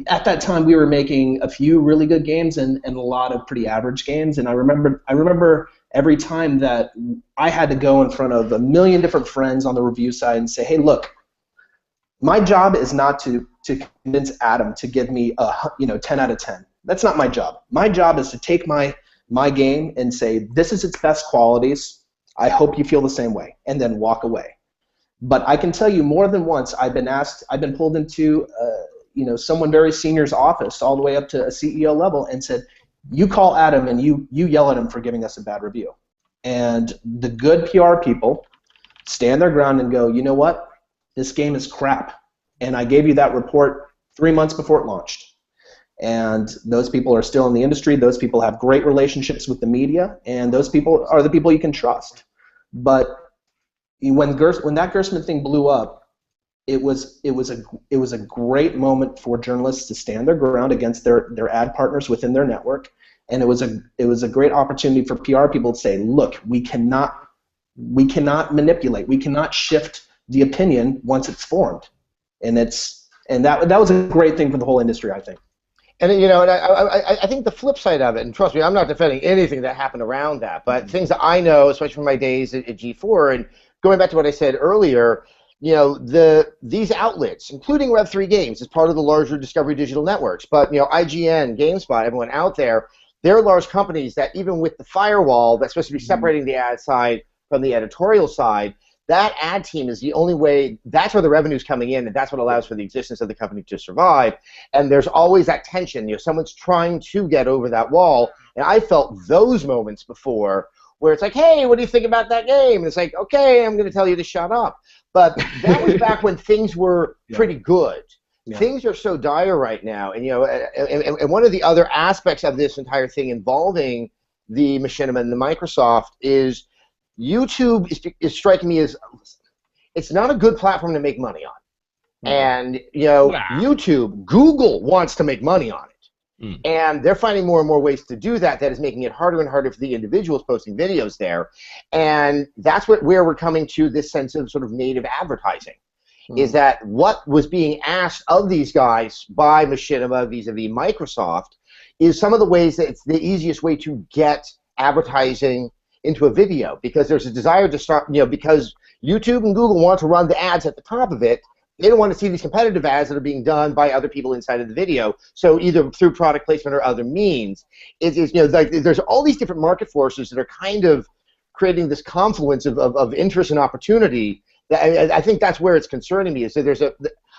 at that time we were making a few really good games and a lot of pretty average games. And I remember every time that I had to go in front of a million different friends on the review side and say, hey, look, my job is not to convince Adam to give me a 10 out of 10. That's not my job. My job is to take my game and say, this is its best qualities. I hope you feel the same way, and then walk away. But I can tell you more than once I've been pulled into someone very senior's office all the way up to a CEO level and said, you call Adam and you yell at him for giving us a bad review. And the good PR people stand their ground and go, you know what? This game is crap. And I gave you that report 3 months before it launched. And those people are still in the industry. Those people have great relationships with the media, and those people are the people you can trust. But when that Gerstmann thing blew up, it was a great moment for journalists to stand their ground against their ad partners within their network, and it was a great opportunity for PR people to say, look, we cannot manipulate, we cannot shift the opinion once it's formed, and that was a great thing for the whole industry, I think. And I think the flip side of it, and trust me, I'm not defending anything that happened around that, but things that I know, especially from my days at G4, and going back to what I said earlier, these outlets, including Rev3 Games, as part of the larger Discovery Digital Networks, but IGN, GameSpot, everyone out there, they're large companies that even with the firewall that's supposed to be separating the ad side from the editorial side, that ad team is the only way, that's where the revenue's coming in, and that's what allows for the existence of the company to survive. And there's always that tension, someone's trying to get over that wall, and I felt those moments before where it's like, hey, what do you think about that game? And it's like, okay, I'm going to tell you to shut up. But that was back when things were pretty good. Yeah. Things are so dire right now, and and one of the other aspects of this entire thing involving the Machinima and the Microsoft is YouTube is striking me as it's not a good platform to make money on. And YouTube, Google wants to make money on it. And they're finding more and more ways to do that. That is making it harder and harder for the individuals posting videos there. And that's where we're coming to this sense of sort of native advertising. Is that what was being asked of these guys by Machinima vis-a-vis Microsoft is some of the ways that it's the easiest way to get advertising into a video, because there's a desire to start, because YouTube and Google want to run the ads at the top of it, they don't want to see these competitive ads that are being done by other people inside of the video. So either through product placement or other means, like there's all these different market forces that are kind of creating this confluence of interest and opportunity. That I think that's where it's concerning me. Is that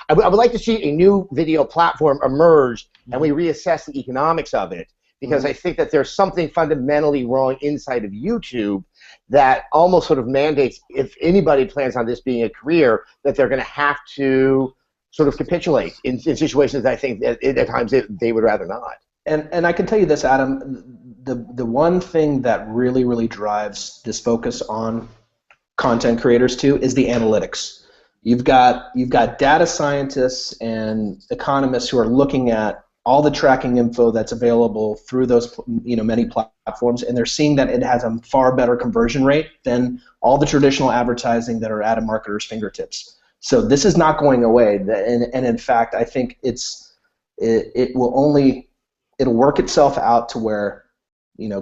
I would like to see a new video platform emerge, and we reassess the economics of it, because I think that there's something fundamentally wrong inside of YouTube that almost sort of mandates, if anybody plans on this being a career, that they're going to have to sort of capitulate in situations that I think that at times they would rather not. And I can tell you this, Adam, the one thing that really, really drives this focus on content creators too is the analytics. You've got data scientists and economists who are looking at all the tracking info that's available through those many platforms, and they're seeing that it has a far better conversion rate than all the traditional advertising that are at a marketer's fingertips. So this is not going away, and in fact, I think it'll work itself out to where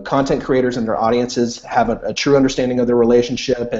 content creators and their audiences have a true understanding of their relationship,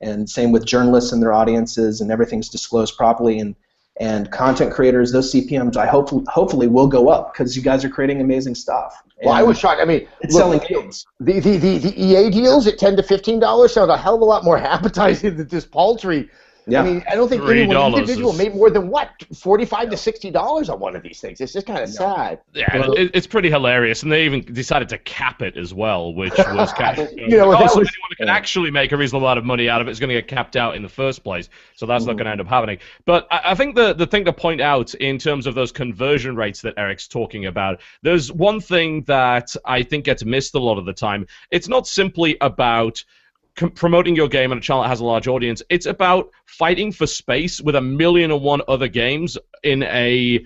and same with journalists and their audiences, and everything's disclosed properly, and content creators, those CPMs, I hopefully will go up, because you guys are creating amazing stuff. Well, I was shocked. I mean, it's selling games. The EA deals at $10 to $15 sound a hell of a lot more appetizing than this paltry. Yeah. I mean, I don't think any one individual made more than $45 to $60 on one of these things. It's just kind of sad. Yeah, it's pretty hilarious, and they even decided to cap it as well, which was kind of anyone that can actually make a reasonable amount of money out of it is going to get capped out in the first place. So that's not going to end up happening. But I think the thing to point out in terms of those conversion rates that Eric's talking about, there's one thing that I think gets missed a lot of the time. It's not simply about promoting your game on a channel that has a large audience. It's about fighting for space with 1,000,001 other games in a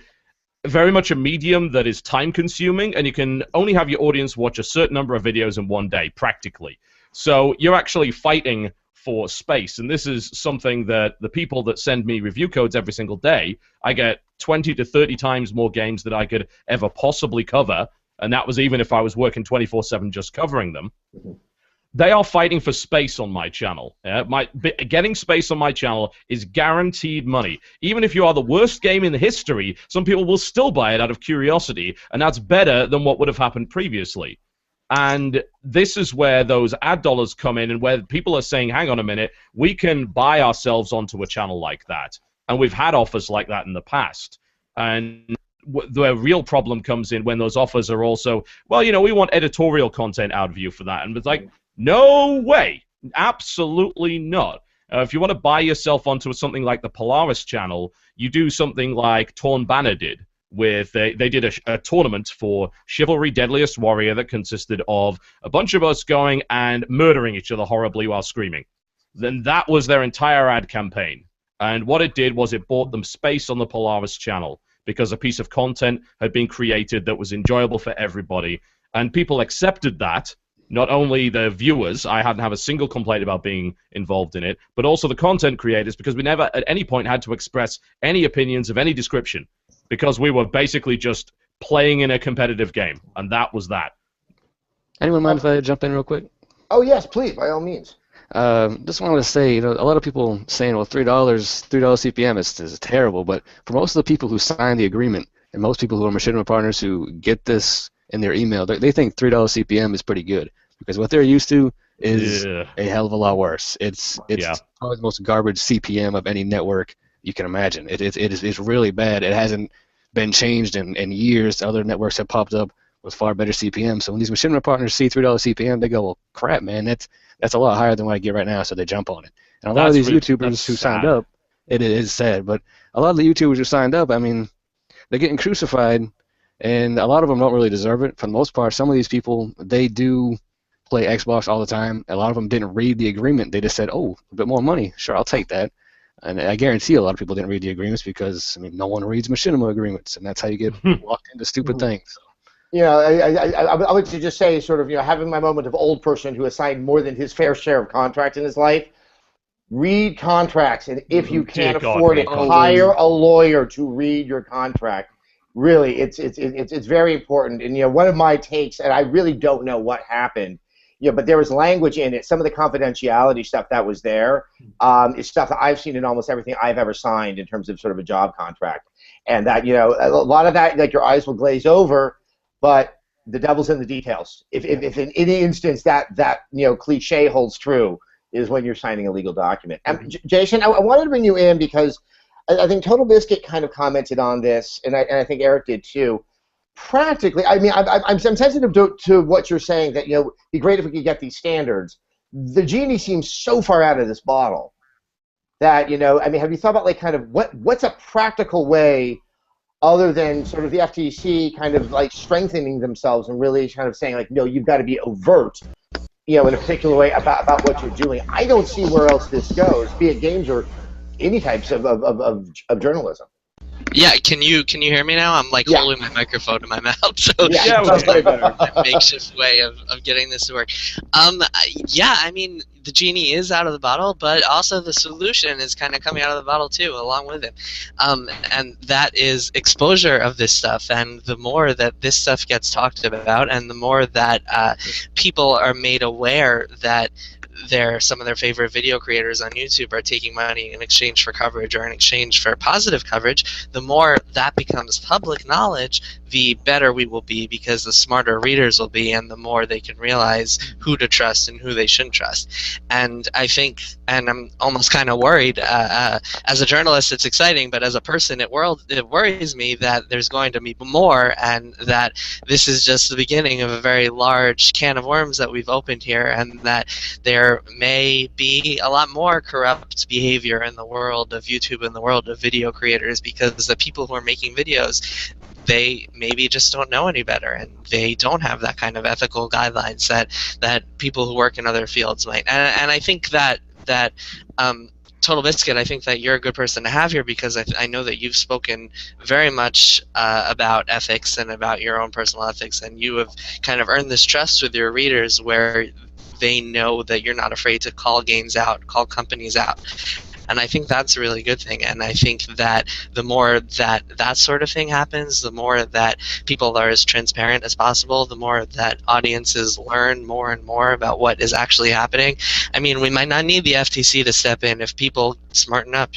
very much a medium that is time-consuming, and you can only have your audience watch a certain number of videos in one day, practically. So you're actually fighting for space, and this is something that the people that send me review codes every single day, I get 20 to 30 times more games than I could ever possibly cover, and that was even if I was working 24/7 just covering them. They are fighting for space on my channel. Getting space on my channel is guaranteed money. Even if you are the worst game in history, some people will still buy it out of curiosity, and that's better than what would have happened previously. And this is where those ad dollars come in, and where people are saying, hang on a minute, we can buy ourselves onto a channel like that. And we've had offers like that in the past. And the real problem comes in when those offers are also, well, we want editorial content out of you for that. And it's like, no way. Absolutely not. If you want to buy yourself onto something like the Polaris channel, you do something like Torn Banner did. They did a tournament for Chivalry Deadliest Warrior that consisted of a bunch of us going and murdering each other horribly while screaming. Then that was their entire ad campaign. And what it did was it bought them space on the Polaris channel, because a piece of content had been created that was enjoyable for everybody. And people accepted that. Not only the viewers, I hadn't have a single complaint about being involved in it, but also the content creators, because we never at any point had to express any opinions of any description, because we were basically just playing in a competitive game, and that was that. Anyone mind if I jump in real quick? Oh yes, please, by all means. Just wanted to say, a lot of people saying, well, $3 CPM is terrible, but for most of the people who sign the agreement, and most people who are Machinima partners who get this in their email, they think $3 CPM is pretty good, because what they're used to is a hell of a lot worse. It's probably the most garbage CPM of any network you can imagine. It's really bad. It hasn't been changed in years. Other networks have popped up with far better CPM. So when these Machinima partners see $3 CPM, they go, well, crap, man, that's a lot higher than what I get right now, so they jump on it. And a lot of these YouTubers who signed up, it is sad, but a lot of the YouTubers who signed up, I mean, they're getting crucified, and a lot of them don't really deserve it. For the most part, some of these people, they do play Xbox all the time. A lot of them didn't read the agreement. They just said, oh, a bit more money. Sure, I'll take that. And I guarantee a lot of people didn't read the agreements, because, I mean, no one reads Machinima agreements, and that's how you get locked into stupid things. I would like to just say, sort of, having my moment of old person who has signed more than his fair share of contracts in his life, read contracts, and if you can't afford it, hire a lawyer to read your contract. Really, it's very important. And one of my takes, and I really don't know what happened, but there was language in it. Some of the confidentiality stuff that was there is stuff that I've seen in almost everything I've ever signed in terms of sort of a job contract. And that, a lot of that, like, your eyes will glaze over, but the devil's in the details. If in any instance that cliche holds true, is when you're signing a legal document. Jason, I wanted to bring you in because I think TotalBiscuit kind of commented on this, and I think Eric did too. Practically, I mean, I'm sensitive to what you're saying, that it'd be great if we could get these standards. The genie seems so far out of this bottle that I mean, have you thought about, like, kind of what's a practical way, other than sort of the FTC kind of like strengthening themselves and really kind of saying, like, no, you've got to be overt, in a particular way about what you're doing. I don't see where else this goes, be it games or any types of journalism. Yeah, can you hear me now? I'm like holding my microphone in my mouth, so yeah, sounds way better. A makeshift way of getting this to work. Yeah, I mean, the genie is out of the bottle, but also the solution is kind of coming out of the bottle too, along with it. And that is exposure of this stuff. And the more that this stuff gets talked about, and the more that people are made aware that some of their favorite video creators on YouTube are taking money in exchange for coverage or in exchange for positive coverage, the more that becomes public knowledge, the better we will be, because the smarter readers will be, and the more they can realize who to trust and who they shouldn't trust. And I think, and I'm almost kind of worried, as a journalist it's exciting, but as a person it worries me that there's going to be more, and that this is just the beginning of a very large can of worms that we've opened here, and that there may be a lot more corrupt behavior in the world of YouTube and the world of video creators, because the people who are making videos, they maybe just don't know any better, and they don't have that kind of ethical guidelines that people who work in other fields might. And I think that TotalBiscuit, I think that you're a good person to have here, because I know that you've spoken very much about ethics and about your own personal ethics, and you have kind of earned this trust with your readers where they know that you're not afraid to call games out, call companies out. And I think that's a really good thing. And I think that the more that sort of thing happens, the more that people are as transparent as possible, the more that audiences learn more and more about what is actually happening. I mean, we might not need the FTC to step in if people smarten up,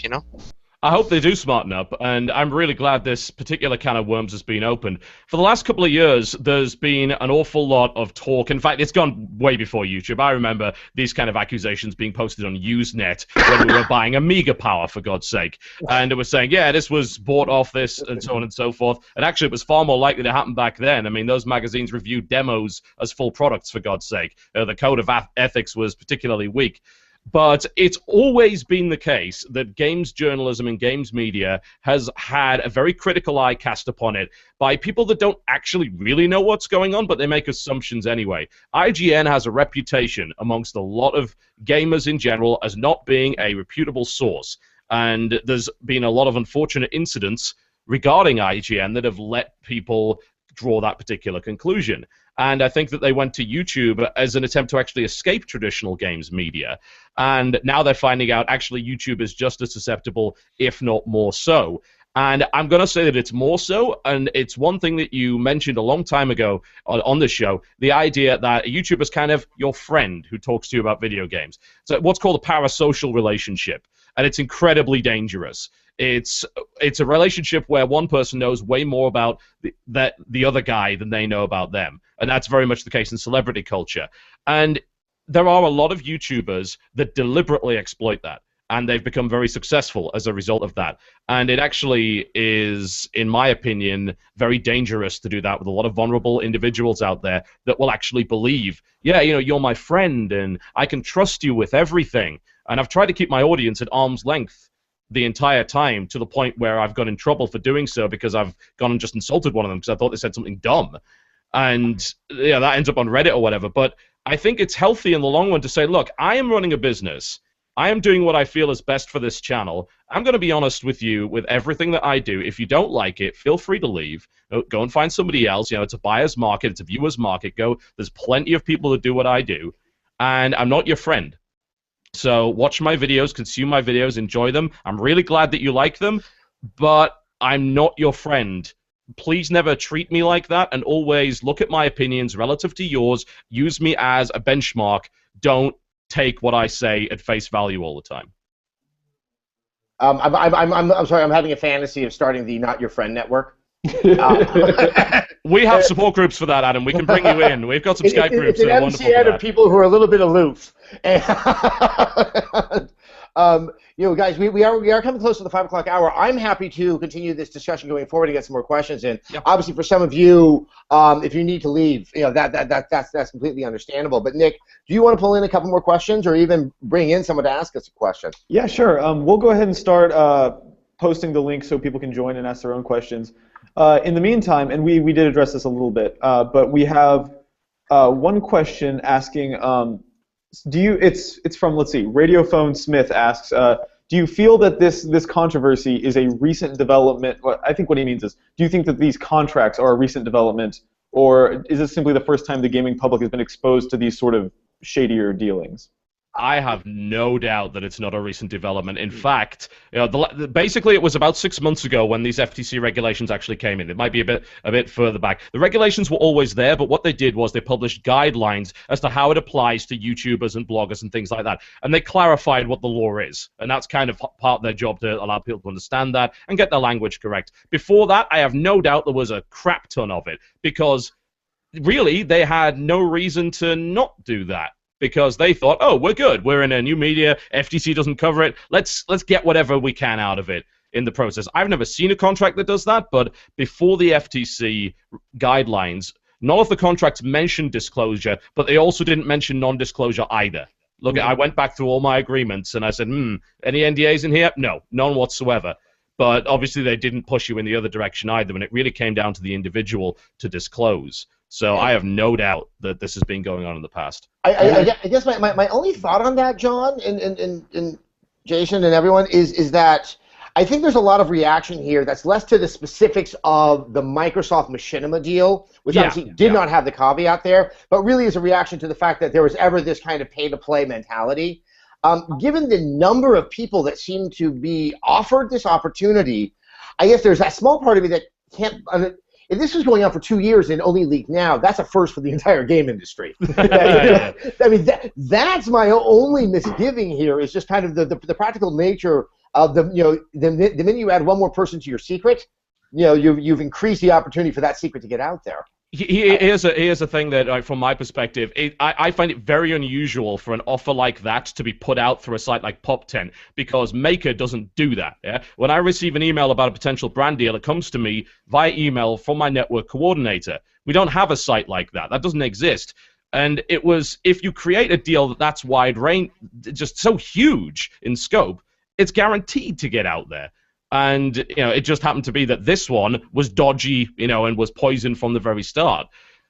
I hope they do smarten up, and I'm really glad this particular can of worms has been opened. For the last couple of years, there's been an awful lot of talk. In fact, it's gone way before YouTube. I remember these kind of accusations being posted on Usenet when we were buying Amiga Power, for God's sake. And it was saying, yeah, this was bought off this, and so on and so forth. And actually, it was far more likely to happen back then. I mean, those magazines reviewed demos as full products, for God's sake. The code of ethics was particularly weak. But it's always been the case that games journalism and games media has had a very critical eye cast upon it by people that don't actually really know what's going on, but they make assumptions anyway. IGN has a reputation amongst a lot of gamers in general as not being a reputable source. And there's been a lot of unfortunate incidents regarding IGN that have let people draw that particular conclusion. And I think that they went to YouTube as an attempt to actually escape traditional games media. And now they're finding out actually YouTube is just as susceptible, if not more so. And I'm going to say that it's more so, and it's one thing that you mentioned a long time ago on this show, the idea that YouTube is kind of your friend who talks to you about video games. So what's called a parasocial relationship, and it's incredibly dangerous. It's a relationship where one person knows way more about the other guy than they know about them. And that's very much the case in celebrity culture. And there are a lot of YouTubers that deliberately exploit that. And they've become very successful as a result of that. And it actually is, in my opinion, very dangerous to do that with a lot of vulnerable individuals out there that will actually believe, yeah, you're my friend and I can trust you with everything. And I've tried to keep my audience at arm's length the entire time, to the point where I've got in trouble for doing so because I've gone and just insulted one of them because I thought they said something dumb. And yeah, that ends up on Reddit or whatever. But I think it's healthy in the long run to say, look, I am running a business. I am doing what I feel is best for this channel. I'm going to be honest with you with everything that I do. If you don't like it, feel free to leave. Go and find somebody else. It's a buyer's market. It's a viewer's market. There's plenty of people that do what I do. And I'm not your friend. So watch my videos, consume my videos, enjoy them. I'm really glad that you like them, but I'm not your friend please never treat me like that, and always look at my opinions relative to yours. Use me as a benchmark. Don't take what I say at face value all the time. I'm sorry. I'm having a fantasy of starting the Not Your Friend network. We have support groups for that, Adam. We can bring you in. We've got some Skype groups that are wonderful for that. that. Of people who are a little bit aloof. And, guys, we are coming close to the 5 o'clock hour. I'm happy to continue this discussion going forward and get some more questions in. Yep. Obviously, for some of you, if you need to leave, that's completely understandable. But Nick, do you want to pull in a couple more questions, or even bring in someone to ask us a question? Yeah, sure. We'll go ahead and start posting the link so people can join and ask their own questions. In the meantime, and we did address this a little bit, but we have one question asking, it's from, let's see, Radiophone Smith asks, do you feel that this controversy is a recent development? Well, I think what he means is, do you think that these contracts are a recent development, or is it simply the first time the gaming public has been exposed to these sort of shadier dealings? I have no doubt that it's not a recent development. In fact, basically it was about 6 months ago when these FTC regulations actually came in. It might be a bit further back. The regulations were always there, but what they did was they published guidelines as to how it applies to YouTubers and bloggers and things like that. And they clarified what the law is. And that's kind of part of their job, to allow people to understand that and get their language correct. Before that, I have no doubt there was a crap ton of it, because really they had no reason to not do that. Because they thought, oh, we're good. We're in a new media. FTC doesn't cover it. Let's get whatever we can out of it in the process. I've never seen a contract that does that, but before the FTC guidelines, none of the contracts mentioned disclosure, but they also didn't mention non-disclosure either. Look, I went back through all my agreements, and I said, any NDAs in here? No, none whatsoever. But obviously they didn't push you in the other direction either, and it really came down to the individual to disclose. So I have no doubt that this has been going on in the past. I guess my only thought on that, John, and Jason and everyone, is that I think there's a lot of reaction here that's less to the specifics of the Microsoft Machinima deal, which obviously did not have the caveat there, but really is a reaction to the fact that there was ever this kind of pay-to-play mentality. Given the number of people that seem to be offered this opportunity, I guess there's that small part of me that can't... If this was going on for 2 years and only leaked now, that's a first for the entire game industry. I mean, that's my only misgiving here, is just kind of the practical nature of the minute you add one more person to your secret, you've increased the opportunity for that secret to get out there. Here's a thing that, from my perspective, I find it very unusual for an offer like that to be put out through a site like Pop10, because Maker doesn't do that. Yeah? When I receive an email about a potential brand deal, it comes to me via email from my network coordinator. We don't have a site like that. That doesn't exist. And it was, if you create a deal that's wide range, just so huge in scope, it's guaranteed to get out there. And it just happened to be that this one was dodgy, and was poisoned from the very start.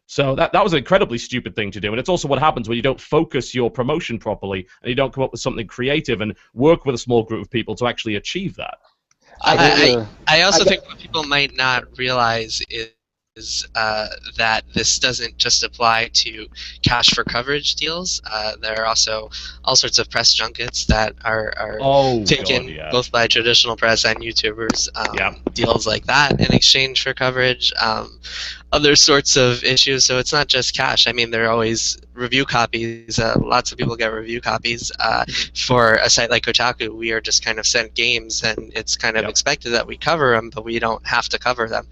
So that was an incredibly stupid thing to do. And it's also what happens when you don't focus your promotion properly and you don't come up with something creative and work with a small group of people to actually achieve that. I also think what people might not realize is that this doesn't just apply to cash for coverage deals. There are also all sorts of press junkets that are taken both by traditional press and YouTubers, deals like that in exchange for coverage, other sorts of issues. So it's not just cash. I mean, there are always review copies. Lots of people get review copies. For a site like Kotaku, we are just kind of sent games, and it's kind of expected that we cover them, but we don't have to cover them.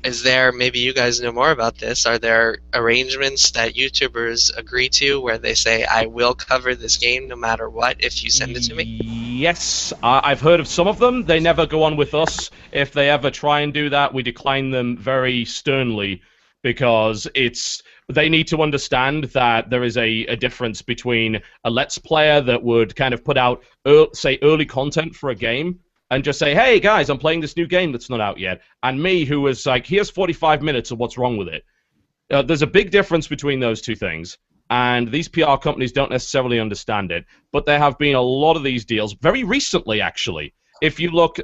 Is there, maybe you guys know more about this, are there arrangements that YouTubers agree to where they say, I will cover this game no matter what if you send it to me? Yes, I've heard of some of them. They never go on with us. If they ever try and do that, we decline them very sternly, because they need to understand that there is a difference between a Let's Player that would kind of put out, say, early content for a game, and just say, hey, guys, I'm playing this new game that's not out yet. And me, who was like, here's 45 minutes of what's wrong with it. There's a big difference between those two things. And these PR companies don't necessarily understand it. But there have been a lot of these deals, very recently, actually. If you look,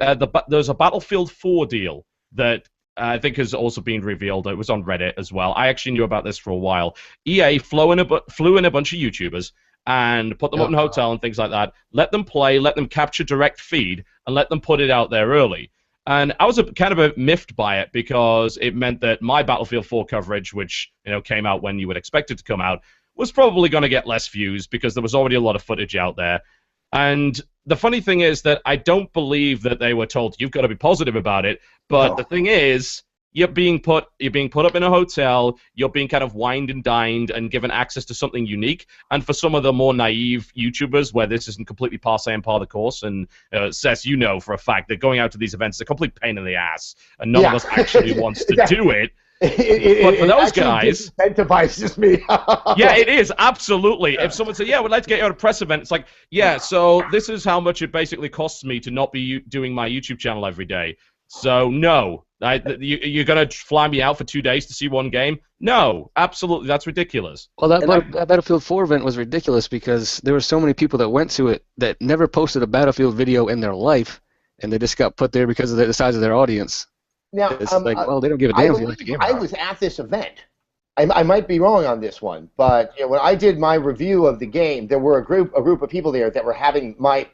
there's a Battlefield 4 deal that I think has also been revealed. It was on Reddit as well. I actually knew about this for a while. EA flew in a bunch of YouTubers and put them up in a hotel and things like that. Let them play, let them capture direct feed, and let them put it out there early. And I was kind of a miffed by it because it meant that my Battlefield 4 coverage, which came out when you would expect it to come out, was probably going to get less views because there was already a lot of footage out there. And the funny thing is that I don't believe that they were told you've got to be positive about it. But the thing is, you're being put up in a hotel. You're being kind of wined and dined and given access to something unique. And for some of the more naive YouTubers, where this isn't completely passe and par the course, and Seth, you know for a fact that going out to these events is a complete pain in the ass, and none of us actually wants to do it. But for those guys, incentivizes me. Yeah, it is absolutely. If someone said, "Yeah, we'd like to get you at a press event," it's like, "Yeah, so this is how much it basically costs me to not be doing my YouTube channel every day." So no, you're gonna fly me out for 2 days to see one game? No, absolutely, that's ridiculous. Well, that Battlefield 4 event was ridiculous because there were so many people that went to it that never posted a Battlefield video in their life, and they just got put there because of the size of their audience. Now, it's like, well, they don't give a damn if you like the game. I was at this event. I might be wrong on this one, but when I did my review of the game, there were a group of people there that were having my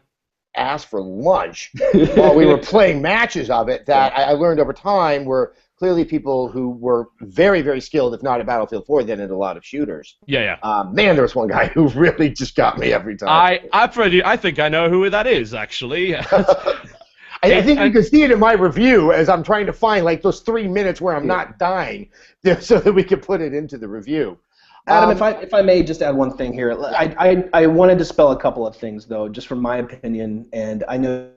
ass for lunch while we were playing matches of it that I learned over time were clearly people who were very, very skilled, if not at Battlefield 4, then at a lot of shooters. Yeah. Man, there was one guy who really just got me every time. I think I know who that is, actually. I think you can see it in my review as I'm trying to find like those 3 minutes where I'm not dying so that we can put it into the review. Adam, if I may just add one thing here. I want to dispel a couple of things, though, just from my opinion, and I know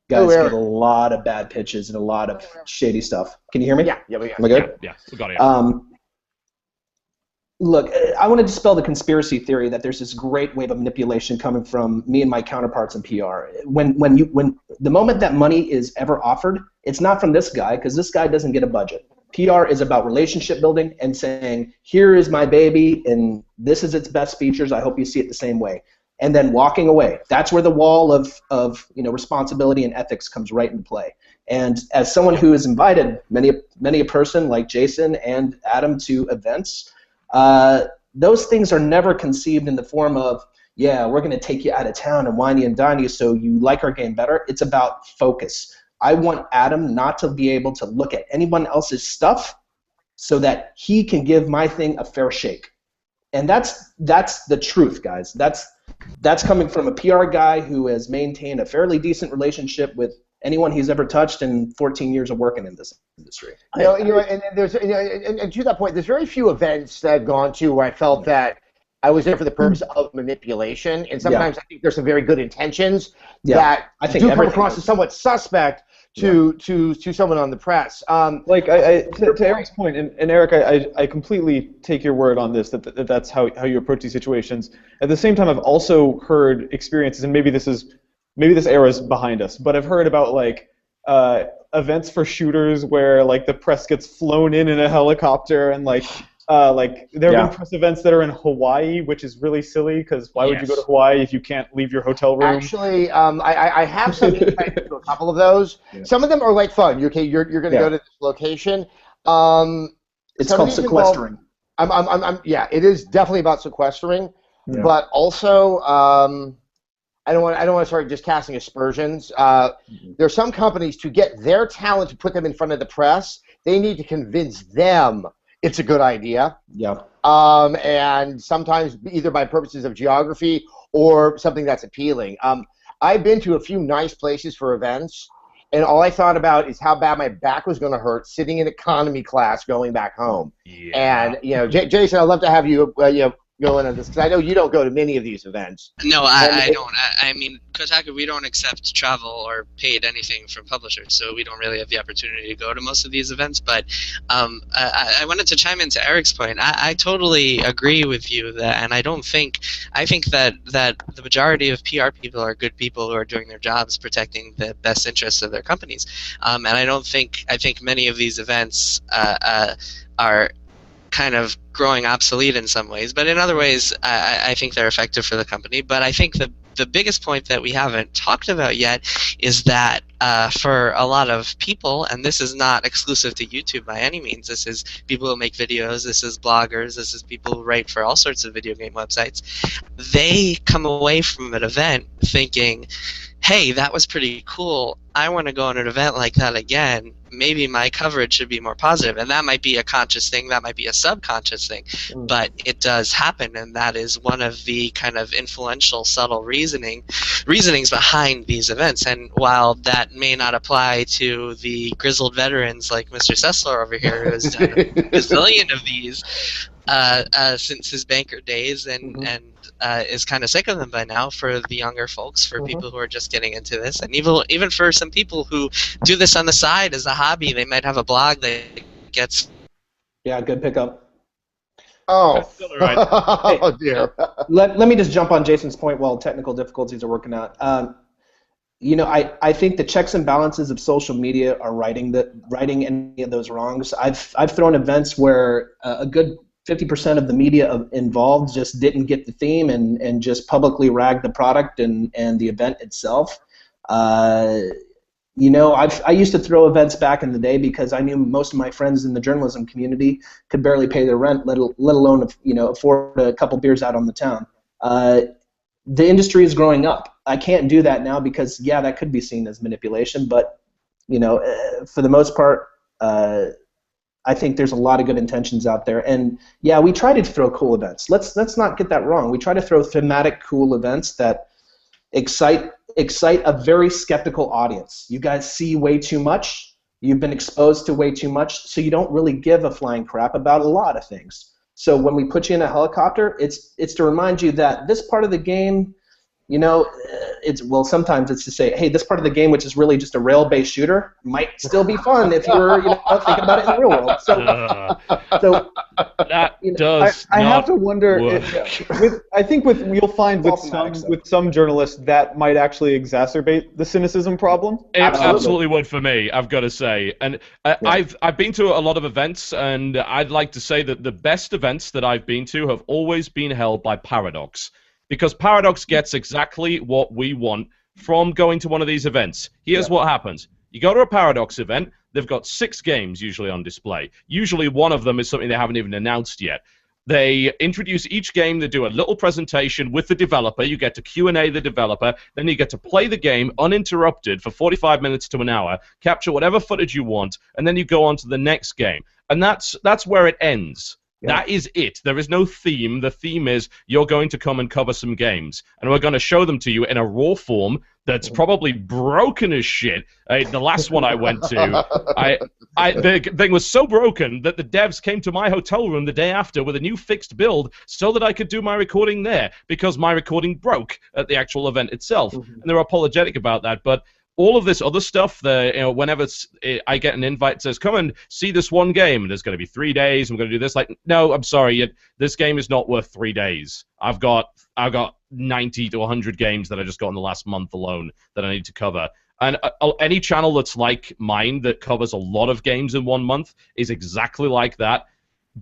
you guys get a lot of bad pitches and a lot of shady stuff. Can you hear me? Yeah. Am I good? Yeah, we got it. Look, I want to dispel the conspiracy theory that there's this great wave of manipulation coming from me and my counterparts in PR. When the moment that money is ever offered, it's not from this guy because this guy doesn't get a budget. PR is about relationship building and saying, here is my baby and this is its best features. I hope you see it the same way. And then walking away. That's where the wall of responsibility and ethics comes right into play. And as someone who has invited many a person like Jason and Adam to events, those things are never conceived in the form of, yeah, we're going to take you out of town and wine you and dine you so you like our game better. It's about focus. I want Adam not to be able to look at anyone else's stuff so that he can give my thing a fair shake. And that's the truth, guys. That's coming from a PR guy who has maintained a fairly decent relationship with anyone he's ever touched in 14 years of working in this industry. And to that point, there's very few events that I've gone to where I felt that I was there for the purpose of manipulation, and sometimes I think there's some very good intentions that I think do come across as somewhat suspect to someone on the press. To Eric's point, and Eric, I completely take your word on this, that's how you approach these situations. At the same time, I've also heard experiences, and maybe this era is behind us, but I've heard about events for shooters where the press gets flown in a helicopter, and there have been press events that are in Hawaii, which is really silly because why would you go to Hawaii if you can't leave your hotel room? Actually, I have some insight into a couple of those. Yeah. Some of them are fun. You're going to go to this location. It's called sequestering. It is definitely about sequestering, but also I don't want to start just casting aspersions. There are some companies, to get their talent to put them in front of the press, they need to convince them it's a good idea. Yeah. And sometimes either by purposes of geography or something that's appealing. I've been to a few nice places for events, and all I thought about is how bad my back was going to hurt sitting in economy class going back home. Yeah. And Jason, I'd love to have you go in on this because I know you don't go to many of these events. No, I don't. I mean, Kotaku, we don't accept travel or paid anything from publishers, so we don't really have the opportunity to go to most of these events. But I wanted to chime into Eric's point. I totally agree with you that, and I think that the majority of PR people are good people who are doing their jobs protecting the best interests of their companies. And I think many of these events are kind of growing obsolete in some ways, but in other ways I think they're effective for the company. But I think the biggest point that we haven't talked about yet is that for a lot of people, and this is not exclusive to YouTube by any means, this is people who make videos, this is bloggers, this is people who write for all sorts of video game websites, they come away from an event thinking, hey, that was pretty cool. I want to go on an event like that again. Maybe my coverage should be more positive. And that might be a conscious thing, that might be a subconscious thing, but it does happen, and that is one of the kind of influential, subtle reasonings behind these events. And while that may not apply to the grizzled veterans like Mr. Sessler over here, who has done a gazillion of these since his banker days, and is kind of sick of them by now, for the younger folks, for people who are just getting into this, and even for some people who do this on the side as a hobby. They might have a blog that gets... Yeah, good pickup. Oh, Right. oh dear. Let me just jump on Jason's point while technical difficulties are working out. I think the checks and balances of social media are righting any of those wrongs. I've thrown events where a good 50% of the media involved just didn't get the theme and just publicly ragged the product and the event itself. I used to throw events back in the day because I knew most of my friends in the journalism community could barely pay their rent, let alone afford a couple beers out on the town. The industry is growing up. I can't do that now because, yeah, that could be seen as manipulation, but for the most part, I think there's a lot of good intentions out there, and yeah, we try to throw cool events. Let's not get that wrong. We try to throw thematic, cool events that excite a very skeptical audience. You guys see way too much. You've been exposed to way too much, so you don't really give a flying crap about a lot of things. So when we put you in a helicopter, it's to remind you that this part of the game, sometimes it's to say, hey, this part of the game, which is really just a rail-based shooter, might still be fun if you're thinking about it in the real world. So that does I have to not wonder. work. I think you'll find with some journalists that might actually exacerbate the cynicism problem. It absolutely would for me, I've got to say. And I've been to a lot of events, and I'd like to say that the best events that I've been to have always been held by Paradox. Because Paradox gets exactly what we want from going to one of these events. Here's what happens. You go to a Paradox event, they've got 6 games usually on display. Usually one of them is something they haven't even announced yet. They introduce each game, they do a little presentation with the developer, you get to Q&A the developer, then you get to play the game uninterrupted for 45 minutes to an hour, capture whatever footage you want, and then you go on to the next game. And that's where it ends. That is it. There is no theme. The theme is you're going to come and cover some games, and we're going to show them to you in a raw form that's probably broken as shit. The last one I went to, the thing was so broken that the devs came to my hotel room the day after with a new fixed build so that I could do my recording there, because my recording broke at the actual event itself. And they're apologetic about that, but all of this other stuff, whenever I get an invite that says, come and see this one game, and there's going to be 3 days, I'm going to do this, no, I'm sorry, this game is not worth 3 days. I've got 90 to 100 games that I just got in the last month alone that I need to cover. And any channel that's like mine that covers a lot of games in 1 month is exactly like that.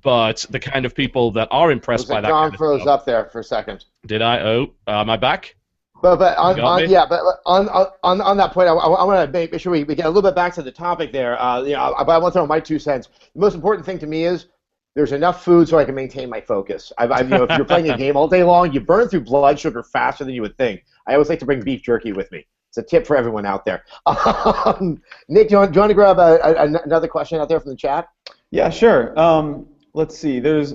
But the kind of people that are impressed by that John kind of froze stuff, up there for a second. Did I? Oh, am I back? But on that point, I want to make sure we get a little bit back to the topic there. But I want to throw my 2 cents. The most important thing to me is there's enough food so I can maintain my focus. If you're playing a game all day long, you burn through blood sugar faster than you would think. I always like to bring beef jerky with me. It's a tip for everyone out there. Nick, do you want to grab another question out there from the chat? Yeah, sure. Let's see. There's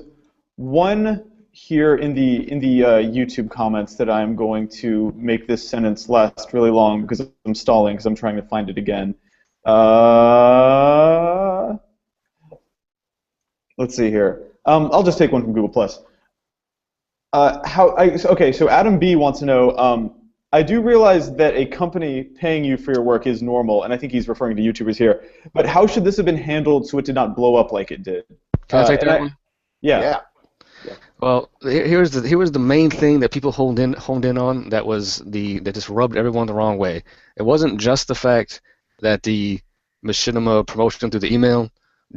one here in the YouTube comments that I'm going to make this sentence last really long because I'm stalling because I'm trying to find it again. Let's see here. I'll just take one from Google+. Okay, so Adam B wants to know, I do realize that a company paying you for your work is normal, and I think he's referring to YouTubers here, but how should this have been handled so it did not blow up like it did? Can I take that one? Yeah. Well, here was the main thing that people honed in on that just rubbed everyone the wrong way. It wasn't just the fact that the Machinima promotion through the email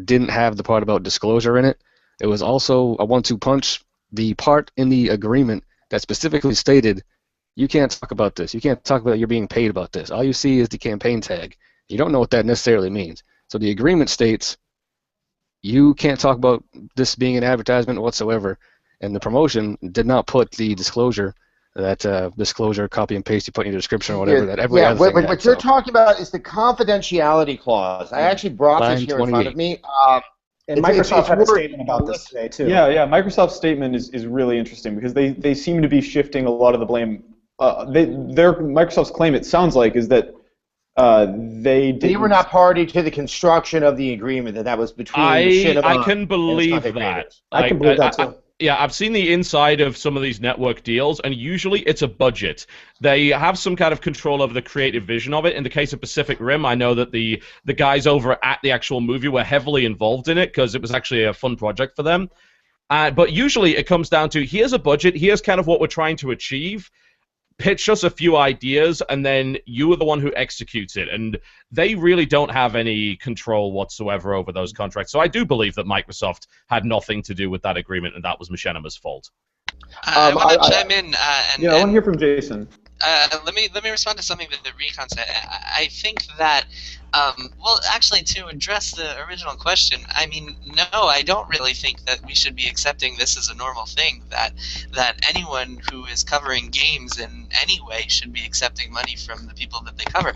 didn't have the part about disclosure in it. It was also a 1-2 punch. The part in the agreement that specifically stated you can't talk about this. You can't talk about you're being paid about this. All you see is the campaign tag. You don't know what that necessarily means. So the agreement states you can't talk about this being an advertisement whatsoever. And the promotion did not put the disclosure that disclosure, copy and paste you put in your description or whatever. That every other thing. What you're talking about is the confidentiality clause. I actually brought this here in front of me. And Microsoft had a statement about this today too. Yeah. Microsoft's statement is really interesting because they seem to be shifting a lot of the blame. Microsoft's claim, it sounds like, is that they were not party to the construction of the agreement. That was between Machinima. I can believe that. I can believe that too. Yeah, I've seen the inside of some of these network deals, and usually it's a budget. They have some kind of control over the creative vision of it. In the case of Pacific Rim, I know that the guys over at the actual movie were heavily involved in it because it was actually a fun project for them. But usually it comes down to, here's a budget, here's kind of what we're trying to achieve, pitch us a few ideas, and then you are the one who executes it. And they really don't have any control whatsoever over those contracts. So I do believe that Microsoft had nothing to do with that agreement, and that was Machinima's fault. I want to chime in. I want to hear from Jason. Let me respond to something that Recon said. I think that, well, actually, to address the original question, I mean, no, I don't really think that we should be accepting this as a normal thing, that anyone who is covering games in any way should be accepting money from the people that they cover.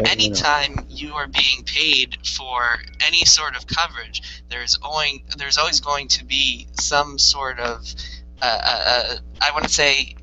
Anytime you are being paid for any sort of coverage, there's always going to be some sort of, I want to say,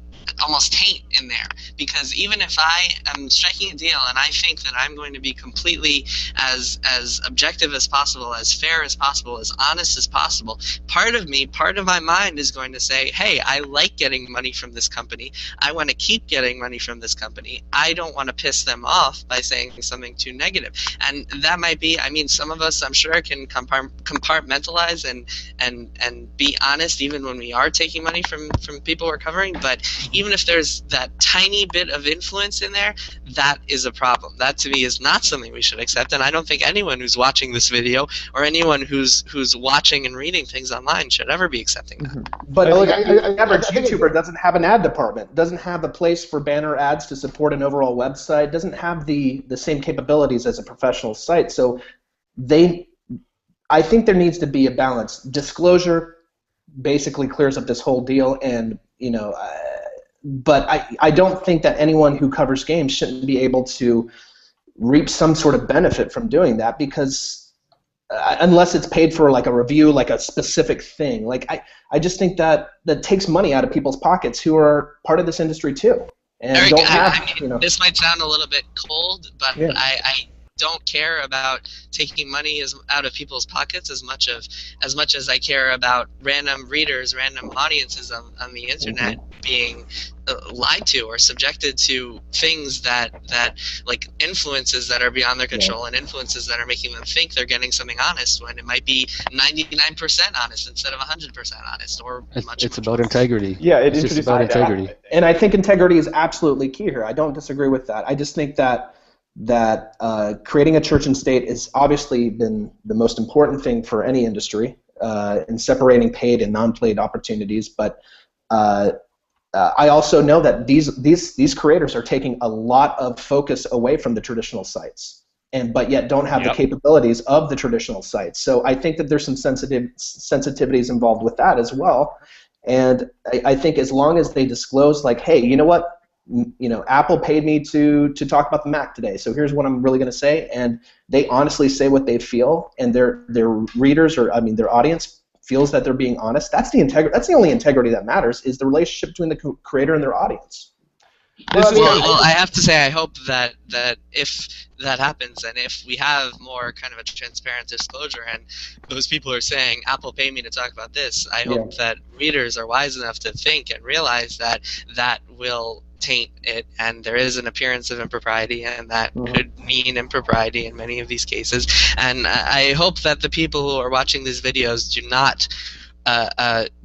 almost taint in there, because even if I am striking a deal and I think that I'm going to be completely as objective as possible, as fair as possible, as honest as possible, part of my mind is going to say, hey, I like getting money from this company, I want to keep getting money from this company, I don't want to piss them off by saying something too negative. And that might be, I mean, some of us, I'm sure, can compartmentalize and be honest even when we are taking money from people we're covering, but even if there's that tiny bit of influence in there, that is a problem. That, to me, is not something we should accept, and I don't think anyone who's watching this video or anyone who's watching and reading things online should ever be accepting that. But the average YouTuber doesn't have an ad department, doesn't have a place for banner ads to support an overall website, doesn't have the same capabilities as a professional site, so I think there needs to be a balance. Disclosure basically clears up this whole deal, and but I don't think that anyone who covers games shouldn't be able to reap some sort of benefit from doing that, because unless it's paid for like a review, like a specific thing. Like I just think that takes money out of people's pockets who are part of this industry too. And Eric, don't have, I mean, this might sound a little bit cold, but yeah. I don't care about taking money out of people's pockets as much as I care about random readers, random audiences on the internet being lied to or subjected to things that like influences that are beyond their control, and influences that are making them think they're getting something honest when it might be 99% honest instead of 100% honest, or it's about integrity. Yeah, it's just about integrity. And I think integrity is absolutely key here. I don't disagree with that. I just think that creating a church and state has obviously been the most important thing for any industry in separating paid and non-paid opportunities. But I also know that these creators are taking a lot of focus away from the traditional sites, but yet don't have the capabilities of the traditional sites. So I think that there's some sensitivities involved with that as well. And I think as long as they disclose, like, hey, you know what? Apple paid me to talk about the Mac today, so here's what I'm really going to say, and they honestly say what they feel, and their readers, or their audience, feels that they're being honest. That's the only integrity that matters, is the relationship between the creator and their audience. Well, I have to say, I hope that if that happens, and if we have more kind of a transparent disclosure, and those people are saying, Apple paid me to talk about this, I hope that readers are wise enough to think and realize that will taint it, and there is an appearance of impropriety, and that could mean impropriety in many of these cases. And I hope that the people who are watching these videos do not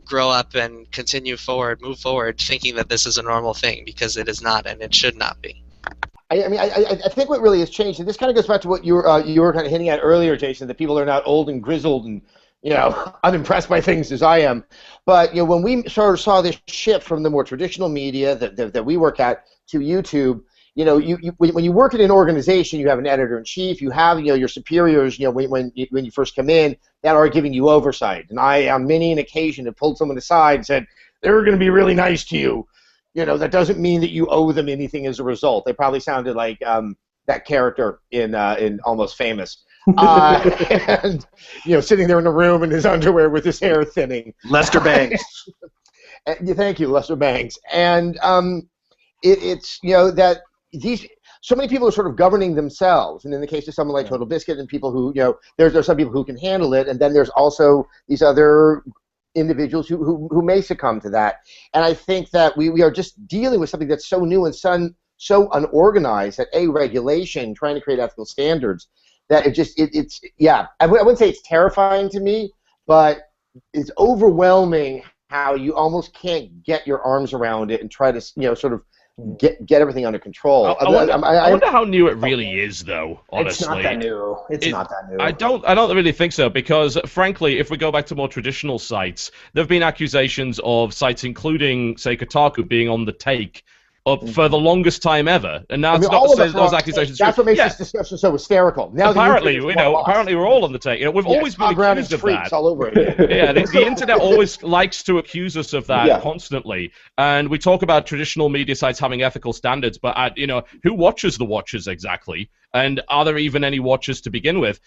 grow up and move forward thinking that this is a normal thing, because it is not, and it should not be. I think what really has changed, and this kind of goes back to what you were kind of hinting at earlier, Jason, that people are not old and grizzled and unimpressed by things as I am. But when we sort of saw this shift from the more traditional media that we work at to YouTube, when you work in an organization, you have an editor-in-chief, you have your superiors, when you first come in, that are giving you oversight. And I, on many an occasion, have pulled someone aside and said, they're going to be really nice to you. that doesn't mean that you owe them anything as a result. They probably sounded like that character in Almost Famous. And sitting there in a room in his underwear with his hair thinning. Lester Bangs. Thank you, Lester Bangs. And it's that these so many people are sort of governing themselves. And in the case of someone like TotalBiscuit and people who there's some people who can handle it, and then there's also these other individuals who may succumb to that. And I think that we are just dealing with something that's so new and so unorganized that regulation, trying to create ethical standards, that it's I wouldn't say it's terrifying to me, but it's overwhelming how you almost can't get your arms around it and try to sort of get everything under control. I wonder how new it really is, though. Honestly, it's not that new. It's not that new. I don't really think so, because frankly, if we go back to more traditional sites, there have been accusations of sites, including say Kotaku, being on the take for the longest time ever, and now it's not to say those accusations. That's what makes this discussion so hysterical. Now apparently, apparently we're all on the take. We've always been accused of that. All over again. Yeah, the internet always likes to accuse us of that constantly, and we talk about traditional media sites having ethical standards, but who watches the watchers exactly? And are there even any watchers to begin with?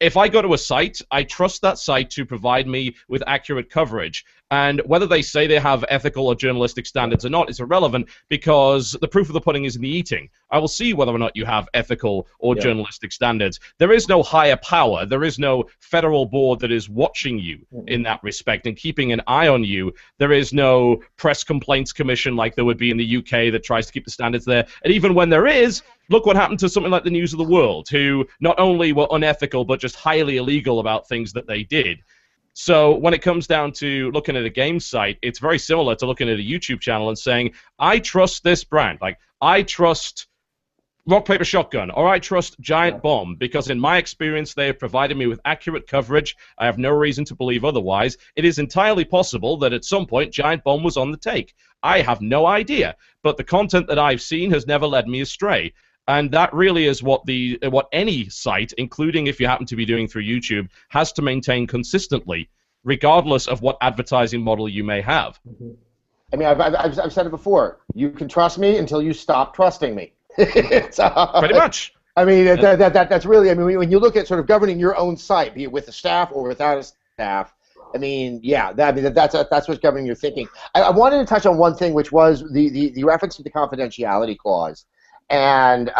If I go to a site, I trust that site to provide me with accurate coverage. And whether they say they have ethical or journalistic standards or not is irrelevant, because the proof of the pudding is in the eating. I will see whether or not you have ethical or journalistic standards. There is no higher power. There is no federal board that is watching you in that respect and keeping an eye on you. There is no press complaints commission like there would be in the UK that tries to keep the standards there. And even when there is, look what happened to something like the News of the World, who not only were unethical, but just highly illegal about things that they did. So when it comes down to looking at a game site, it's very similar to looking at a YouTube channel and saying, I trust this brand. Like, I trust Rock, Paper, Shotgun, or I trust Giant Bomb, because in my experience, they have provided me with accurate coverage. I have no reason to believe otherwise. It is entirely possible that at some point, Giant Bomb was on the take. I have no idea. But the content that I've seen has never led me astray. And that really is what any site, including if you happen to be doing through YouTube, has to maintain consistently, regardless of what advertising model you may have. I mean, I've said it before. You can trust me until you stop trusting me. Pretty much. I mean, that's really. I mean, when you look at sort of governing your own site, be it with a staff or without a staff, I mean, that's what's governing your thinking. I wanted to touch on one thing, which was the reference to the confidentiality clause. And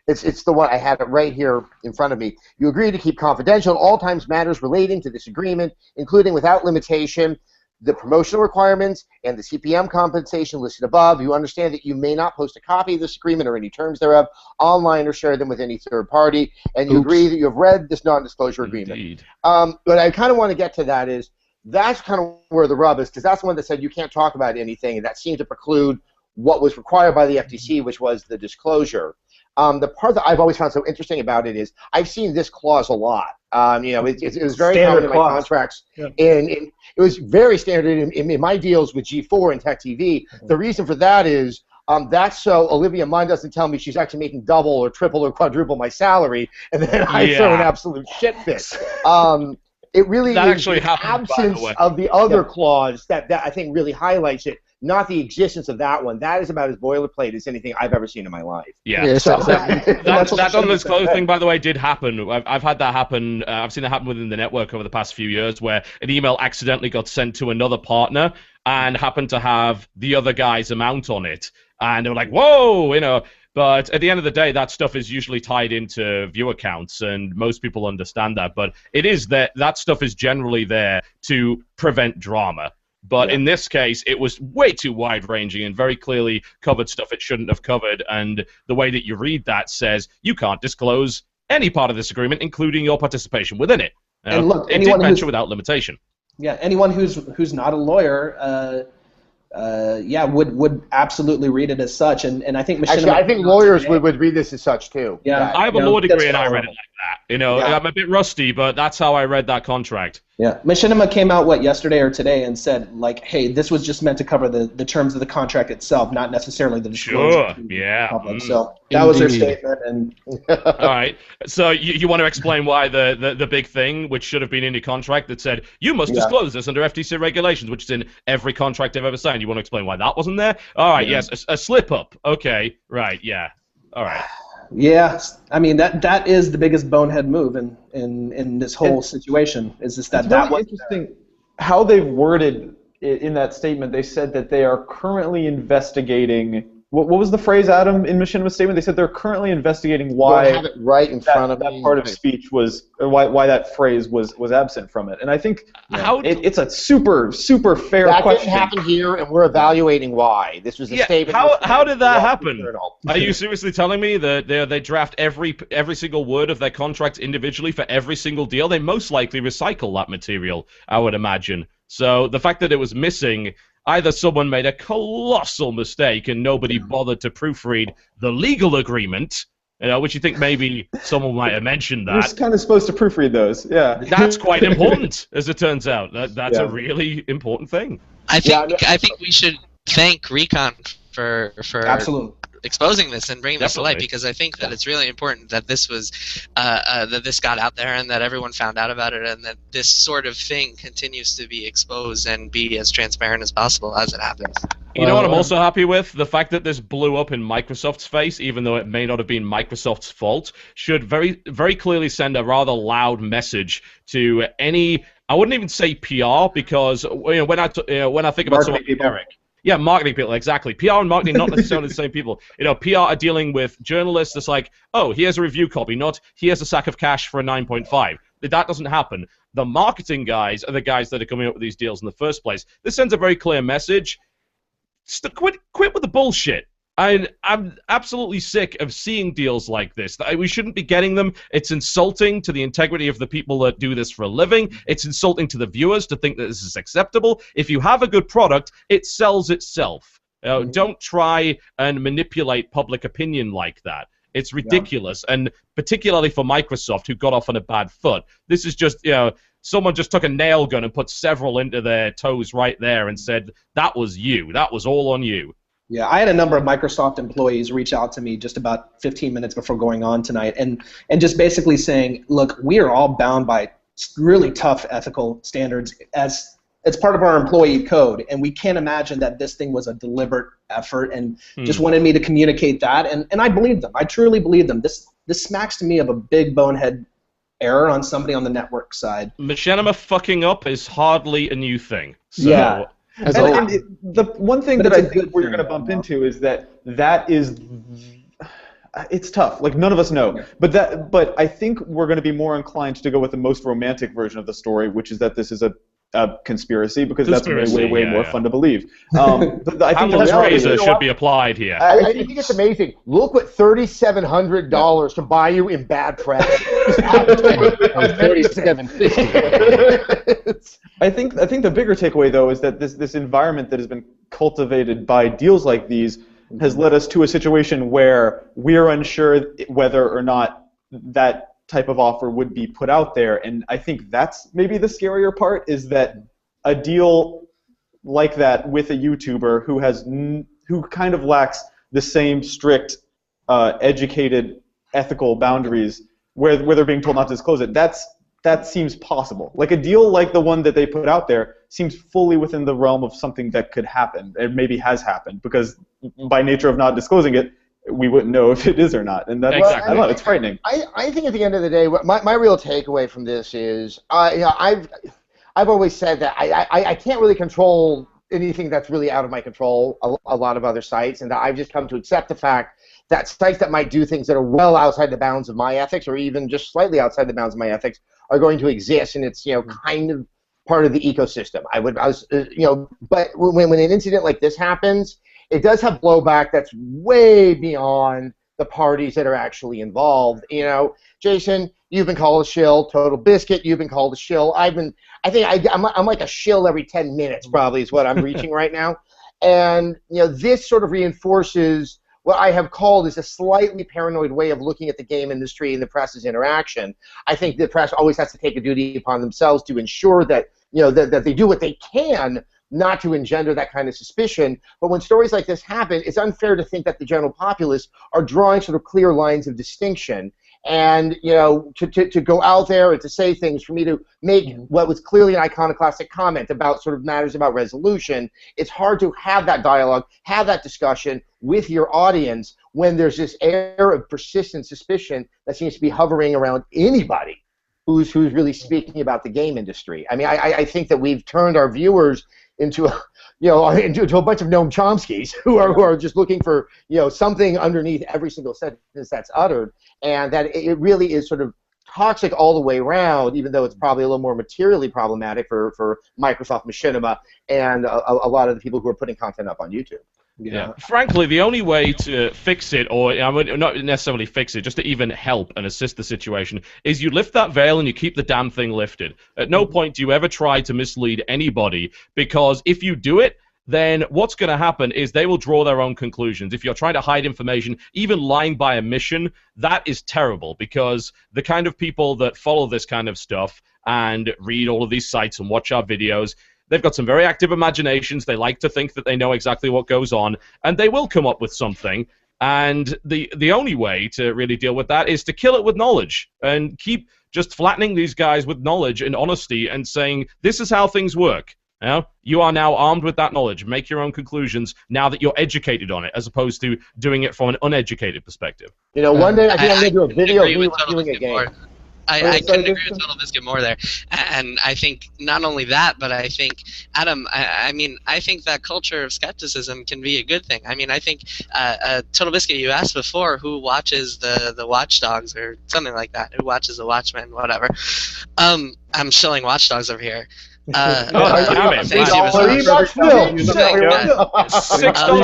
it's the one I have it right here in front of me. You agree to keep confidential at all times matters relating to this agreement, including without limitation the promotional requirements and the CPM compensation listed above. You understand that you may not post a copy of this agreement or any terms thereof online or share them with any third party, and you agree that you have read this non-disclosure agreement. But I kind of want to get to that is that's kind of where the rub is, because that's the one that said you can't talk about anything, and that seemed to preclude what was required by the FTC, which was the disclosure. The part that I've always found so interesting about it is I've seen this clause a lot. It was very common in my contracts. Yeah. It was very standard in my deals with G4 and Tech TV. The reason for that is that's so Olivia Munn doesn't tell me she's actually making double or triple or quadruple my salary, and then I throw an absolute shit fit. It really is actually the absence of the other clause that I think really highlights it, not the existence of that one. That is about as boilerplate as anything I've ever seen in my life. Yeah. So that undisclosed thing, by the way, did happen. I've had that happen. I've seen that happen within the network over the past few years, where an email accidentally got sent to another partner and happened to have the other guy's amount on it, and they were like, "Whoa," But at the end of the day, that stuff is usually tied into viewer counts, and most people understand that. But it is that stuff is generally there to prevent drama. But in this case, it was way too wide-ranging and very clearly covered stuff it shouldn't have covered. And the way that you read that says you can't disclose any part of this agreement, including your participation within it. And look, it did mention without limitation. Yeah, anyone who's not a lawyer, would absolutely read it as such. And I think Machinima, actually, I think lawyers would read this as such too. Yeah, I have a law degree and I read it like that. You know, I'm a bit rusty, but that's how I read that contract. Yeah, Machinima came out yesterday or today and said like, hey, this was just meant to cover the terms of the contract itself, not necessarily the disclosure. Sure. Yeah. Public. So that was their statement. And all right. So you want to explain why the big thing, which should have been in your contract, that said you must disclose this under FTC regulations, which is in every contract I've ever signed. You want to explain why that wasn't there? All right. Yeah. Yes. A slip up. Okay. Right. Yeah. All right. Yeah, I mean that is the biggest bonehead move in this whole situation. Is this that really interesting how they've worded it in that statement? They said that they are currently investigating. What was the phrase, Adam, in Machinima's statement? They said they're currently investigating why I have it right in front of that part of speech was, or why that phrase was absent from it. And I think it's a super fair question. That didn't happen here, and we're evaluating why. This was a statement. How did that happen? Are you seriously telling me that they draft every single word of their contract individually for every single deal? They most likely recycle that material, I would imagine. So the fact that it was missing, either someone made a colossal mistake and nobody bothered to proofread the legal agreement, which you think maybe someone might have mentioned that. You're kind of supposed to proofread those, yeah. That's quite important, as it turns out. That's a really important thing. I think we should thank Recon for absolutely exposing this and bringing this to light, because I think that it's really important that this was that this got out there and that everyone found out about it, and that this sort of thing continues to be exposed and be as transparent as possible as it happens. You know what I'm also happy with? The fact that this blew up in Microsoft's face, even though it may not have been Microsoft's fault, should very, very clearly send a rather loud message to any. I wouldn't even say PR, because when I think about someone like Eric. Yeah, marketing people, exactly. PR and marketing, not necessarily the same people. PR are dealing with journalists. It's like, oh, here's a review copy, not here's a sack of cash for a 9.5. That doesn't happen. The marketing guys are the guys that are coming up with these deals in the first place. This sends a very clear message. Quit with the bullshit. I'm absolutely sick of seeing deals like this. We shouldn't be getting them. It's insulting to the integrity of the people that do this for a living. It's insulting to the viewers to think that this is acceptable. If you have a good product, it sells itself. Don't try and manipulate public opinion like that. It's ridiculous, and particularly for Microsoft, who got off on a bad foot. This is just, someone just took a nail gun and put several into their toes right there and said, that was you. That was all on you. Yeah, I had a number of Microsoft employees reach out to me just about 15 minutes before going on tonight, and just basically saying, look, we are all bound by really tough ethical standards as it's part of our employee code, and we can't imagine that this thing was a deliberate effort, and just wanted me to communicate that, and I believe them. I truly believe them. This smacks to me of a big bonehead error on somebody on the network side. Machinima fucking up is hardly a new thing. So. Yeah. And the one thing that I think we're going to bump into is that is, it's tough. Like, none of us know. But I think we're going to be more inclined to go with the most romantic version of the story, which is that this is a conspiracy, because that's way more fun to believe. I think Hamlet's razor should be applied here. I think it's amazing. Look what $3,700 can buy you in bad press. $3,750. I think the bigger takeaway, though, is that this environment that has been cultivated by deals like these has led us to a situation where we're unsure whether or not that type of offer would be put out there. And I think that's maybe the scarier part, is that a deal like that with a YouTuber who kind of lacks the same strict, educated, ethical boundaries, where they're being told not to disclose it, that seems possible. Like, a deal like the one that they put out there seems fully within the realm of something that could happen. It maybe has happened, because by nature of not disclosing it, we wouldn't know if it is or not, and that's, I don't know, it's frightening. I think at the end of the day, my real takeaway from this is, I've always said that I can't really control anything that's really out of my control, a lot of other sites, and I've just come to accept the fact that sites that might do things that are well outside the bounds of my ethics, or even just slightly outside the bounds of my ethics, are going to exist, and it's kind of part of the ecosystem. But when an incident like this happens, it does have blowback that's way beyond the parties that are actually involved. Jason, you've been called a shill. TotalBiscuit, you've been called a shill. I'm like a shill every 10 minutes, probably, is what I'm reaching right now. And this sort of reinforces what I have called is a slightly paranoid way of looking at the game industry and the press's interaction. I think the press always has to take a duty upon themselves to ensure that that they do what they can not to engender that kind of suspicion. But when stories like this happen, it's unfair to think that the general populace are drawing sort of clear lines of distinction. And to go out there and to say things, for me to make what was clearly an iconoclastic comment about sort of matters about resolution, it's hard to have that dialogue, have that discussion with your audience when there's this air of persistent suspicion that seems to be hovering around anybody who's really speaking about the game industry. I mean, I think that we've turned our viewers into into a bunch of Noam Chomskys who are just looking for something underneath every single sentence that's uttered, and that it really is sort of toxic all the way around, even though it's probably a little more materially problematic for Microsoft Machinima and a lot of the people who are putting content up on YouTube. Yeah. Frankly, the only way to fix it, or I would not necessarily fix it, just to even help and assist the situation, is you lift that veil and you keep the damn thing lifted. At no point do you ever try to mislead anybody, because if you do it, then what's going to happen is they will draw their own conclusions. If you're trying to hide information, even lying by omission, that is terrible, because the kind of people that follow this kind of stuff and read all of these sites and watch our videos, they've got some very active imaginations. They like to think that they know exactly what goes on, and they will come up with something. And the only way to really deal with that is to kill it with knowledge and keep just flattening these guys with knowledge and honesty and saying, this is how things work. You are now armed with that knowledge. Make your own conclusions now that you're educated on it, as opposed to doing it from an uneducated perspective. One day I think I'm going to do a video of me reviewing a game. I couldn't agree with TotalBiscuit more there, and I think not only that, but I think, Adam, I mean, I think that culture of skepticism can be a good thing. I mean, I think TotalBiscuit, you asked before who watches the Watchdogs or something like that, who watches the Watchmen, whatever. I'm shilling Watchdogs over here. $6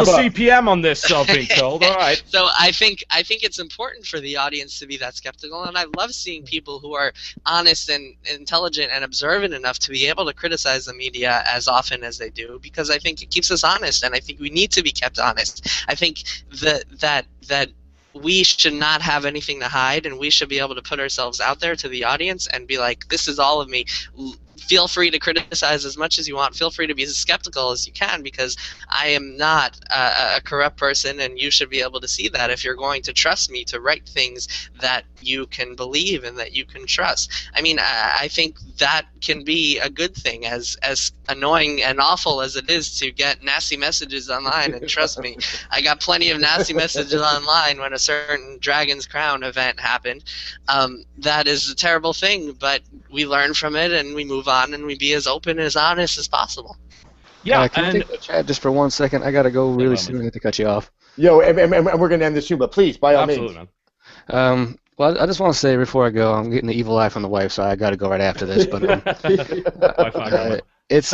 CPM on this, I've been told. All right. So I think it's important for the audience to be that skeptical, and I love seeing people who are honest and intelligent and observant enough to be able to criticize the media as often as they do, because I think it keeps us honest, and I think we need to be kept honest. I think that we should not have anything to hide, and we should be able to put ourselves out there to the audience and be like, this is all of me. Feel free to criticize as much as you want. Feel free to be as skeptical as you can, because I am not a corrupt person, and you should be able to see that if you're going to trust me to write things that you can believe and that you can trust. I mean, I think that can be a good thing, as annoying and awful as it is to get nasty messages online. And trust me, I got plenty of nasty messages online when a certain Dragon's Crown event happened. That is a terrible thing, but we learn from it and we move on and we be as open and as honest as possible. Yeah, can you take the chat just for 1 second? I gotta go really soon. I have to cut you off. And we're gonna end this soon, but please, by all means. Well, I just want to say before I go, I'm getting the evil eye from the wife, so I got to go right after this. But it's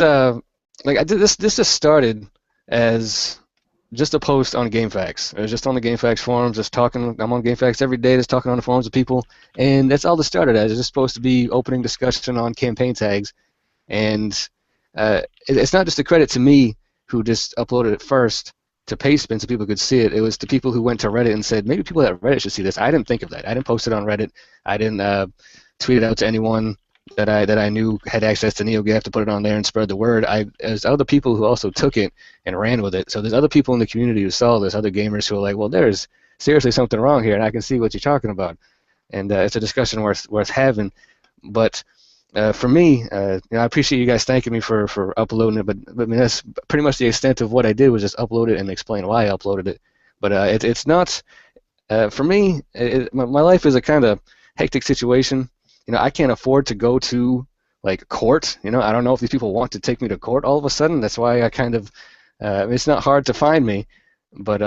like this just started as just a post on GameFAQs. It was just on the GameFAQs forums, just talking. I'm on GameFAQs every day, just talking on the forums with people, and that's all this started as. It's just supposed to be opening discussion on campaign tags, and it's not just a credit to me who just uploaded it first to Pastebin so people could see it. It was to people who went to Reddit and said, maybe people at Reddit should see this. I didn't think of that. I didn't post it on Reddit. I didn't tweet it out to anyone that I knew had access to NeoGAF to put it on there and spread the word. There's other people who also took it and ran with it. So there's other people in the community who saw this, other gamers who are like, well, there's seriously something wrong here, and I can see what you're talking about. And it's a discussion worth having. But for me, I appreciate you guys thanking me for uploading it, but I mean, that's pretty much the extent of what I did was just upload it and explain why I uploaded it. But it's not, for me, my life is a kind of hectic situation. I can't afford to go to, like, court. I don't know if these people want to take me to court all of a sudden. That's why I kind of, it's not hard to find me, but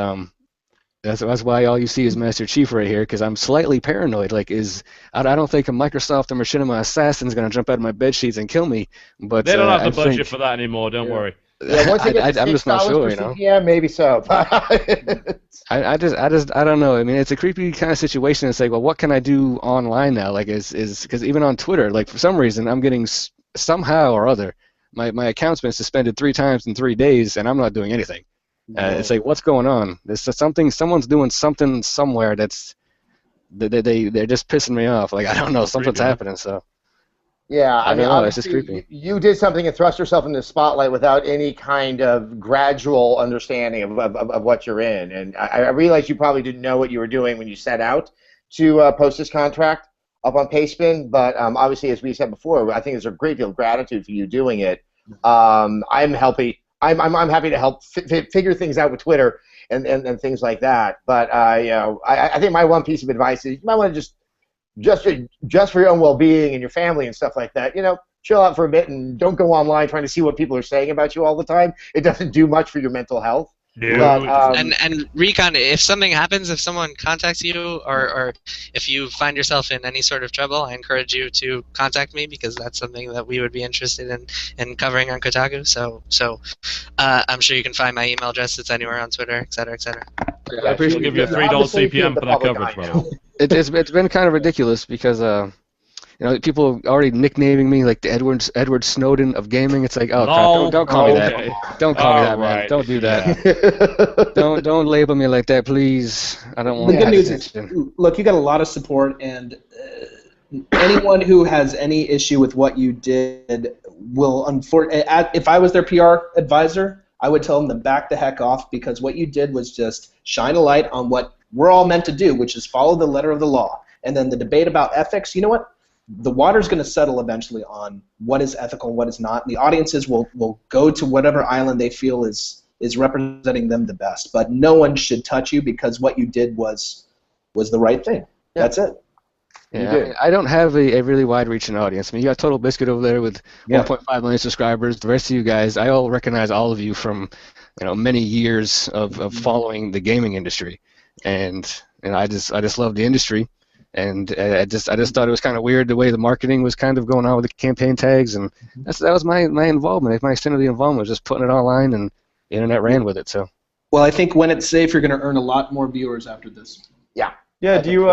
that's why all you see is Master Chief right here, because I'm slightly paranoid. Like, I don't think a Microsoft or Machinima assassin is going to jump out of my bed sheets and kill me. But they don't have the budget for that anymore. Don't worry. Yeah, once they get to I'm just not sure. Yeah, maybe so. I don't know. I mean, it's a creepy kind of situation. It's like, well, what can I do online now? Like, because even on Twitter, like, for some reason, I'm getting somehow or other, my account's been suspended 3 times in 3 days, and I'm not doing anything. It's like, what's going on? There's something. Someone's doing something somewhere they're just pissing me off. Like, I don't know, something's happening. So. Yeah, I mean, know, it's just creepy. You did something and thrust yourself into the spotlight without any kind of gradual understanding of what you're in. And I realize you probably didn't know what you were doing when you set out to post this contract up on Payspin, but obviously, as we said before, I think there's a great deal of gratitude for you doing it. I'm happy to help figure things out with Twitter and things like that. But I think my one piece of advice is you might want to just for your own well-being and your family and stuff like that, chill out for a bit and don't go online trying to see what people are saying about you all the time. It doesn't do much for your mental health. Yeah. But, and Recon, if something happens, if someone contacts you, or if you find yourself in any sort of trouble, I encourage you to contact me, because that's something that we would be interested in covering on Kotaku. So I'm sure you can find my email address. It's anywhere on Twitter, etc., etc. I appreciate you. Give you a $3 CPM for that coverage, brother. It's been kind of ridiculous because people already nicknaming me like the Edward Snowden of gaming. It's like, oh, crap, don't call me that. Don't call me that, man. Don't do that. Don't label me like that, please. I don't want the good that news attention. is, look, you got a lot of support, and anyone who has any issue with what you did will, if I was their PR advisor, I would tell them to back the heck off, because what you did was just shine a light on what we're all meant to do, which is follow the letter of the law. And then the debate about ethics, you know what? The water's going to settle eventually on what is ethical and what is not. And the audiences will go to whatever island they feel is representing them the best. But no one should touch you, because what you did was the right thing. Yeah. That's it. Yeah, I don't have a really wide-reaching audience. I mean, you got TotalBiscuit over there with 1.5 million subscribers. The rest of you guys, I all recognize all of you from many years of following the gaming industry, and I just love the industry. And I just thought it was kind of weird the way the marketing was kind of going on with the campaign tags, and that was my involvement. My extent of the involvement was just putting it online, and the internet ran with it. So. Well, I think when it's safe, you're going to earn a lot more viewers after this. Yeah. Yeah. Do you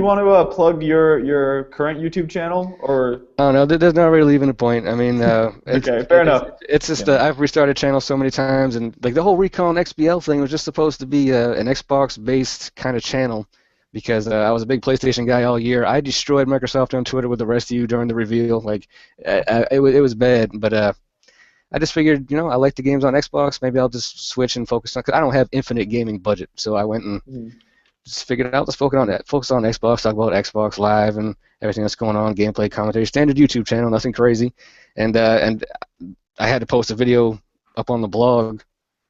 want to plug your current YouTube channel, or? Oh no, there's not really even a point. I mean, okay, fair enough. It's just I've restarted channels so many times, and like the whole Recon XBL thing was just supposed to be an Xbox-based kind of channel. Because I was a big PlayStation guy all year. I destroyed Microsoft on Twitter with the rest of you during the reveal. Like, it was bad. But I just figured, I like the games on Xbox. Maybe I'll just switch and focus on. Because I don't have infinite gaming budget, so I went and just figured it out. Let's focus on that. Focus on Xbox. Talk about Xbox Live and everything that's going on. Gameplay, commentary, standard YouTube channel, nothing crazy. And I had to post a video up on the blog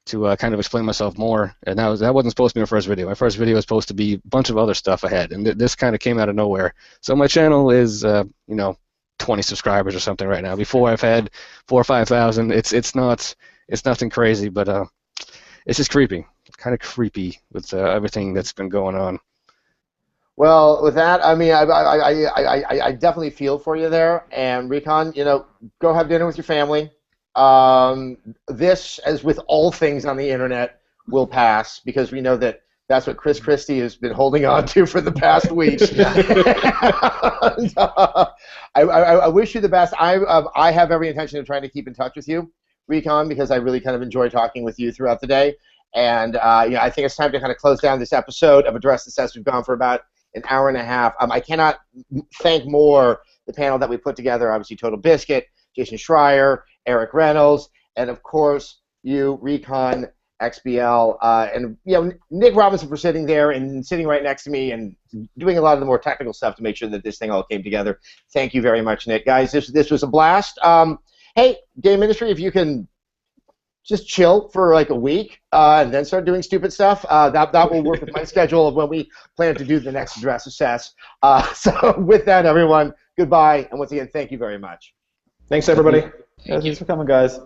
to kind of explain myself more, and that wasn't supposed to be my first video. My first video was supposed to be a bunch of other stuff I had, and this kind of came out of nowhere. So my channel is 20 subscribers or something right now. Before I've had 4,000 or 5,000. It's nothing crazy, but it's just creepy. It's kind of creepy with everything that's been going on. Well, with that, I mean, I definitely feel for you there, and Recon, go have dinner with your family. This, as with all things on the internet, will pass, because we know that's what Chris Christie has been holding on to for the past week. And, I wish you the best. I have every intention of trying to keep in touch with you, Recon, because I really kind of enjoy talking with you throughout the day. And I think it's time to kind of close down this episode of Address the Sess. We've gone for about an hour and a half. I cannot thank more the panel that we put together. Obviously, TotalBiscuit, Jason Schreier, Eric Reynolds, and of course you, Recon XBL, and Nick Robinson for sitting there and sitting right next to me and doing a lot of the more technical stuff to make sure that this thing all came together. Thank you very much, Nick. Guys, this was a blast. Hey, game industry, if you can just chill for like a week and then start doing stupid stuff, that will work with my schedule of when we plan to do the next Address Assess. So with that, everyone, goodbye, and once again, thank you very much. Thanks, everybody. Thanks for coming, guys.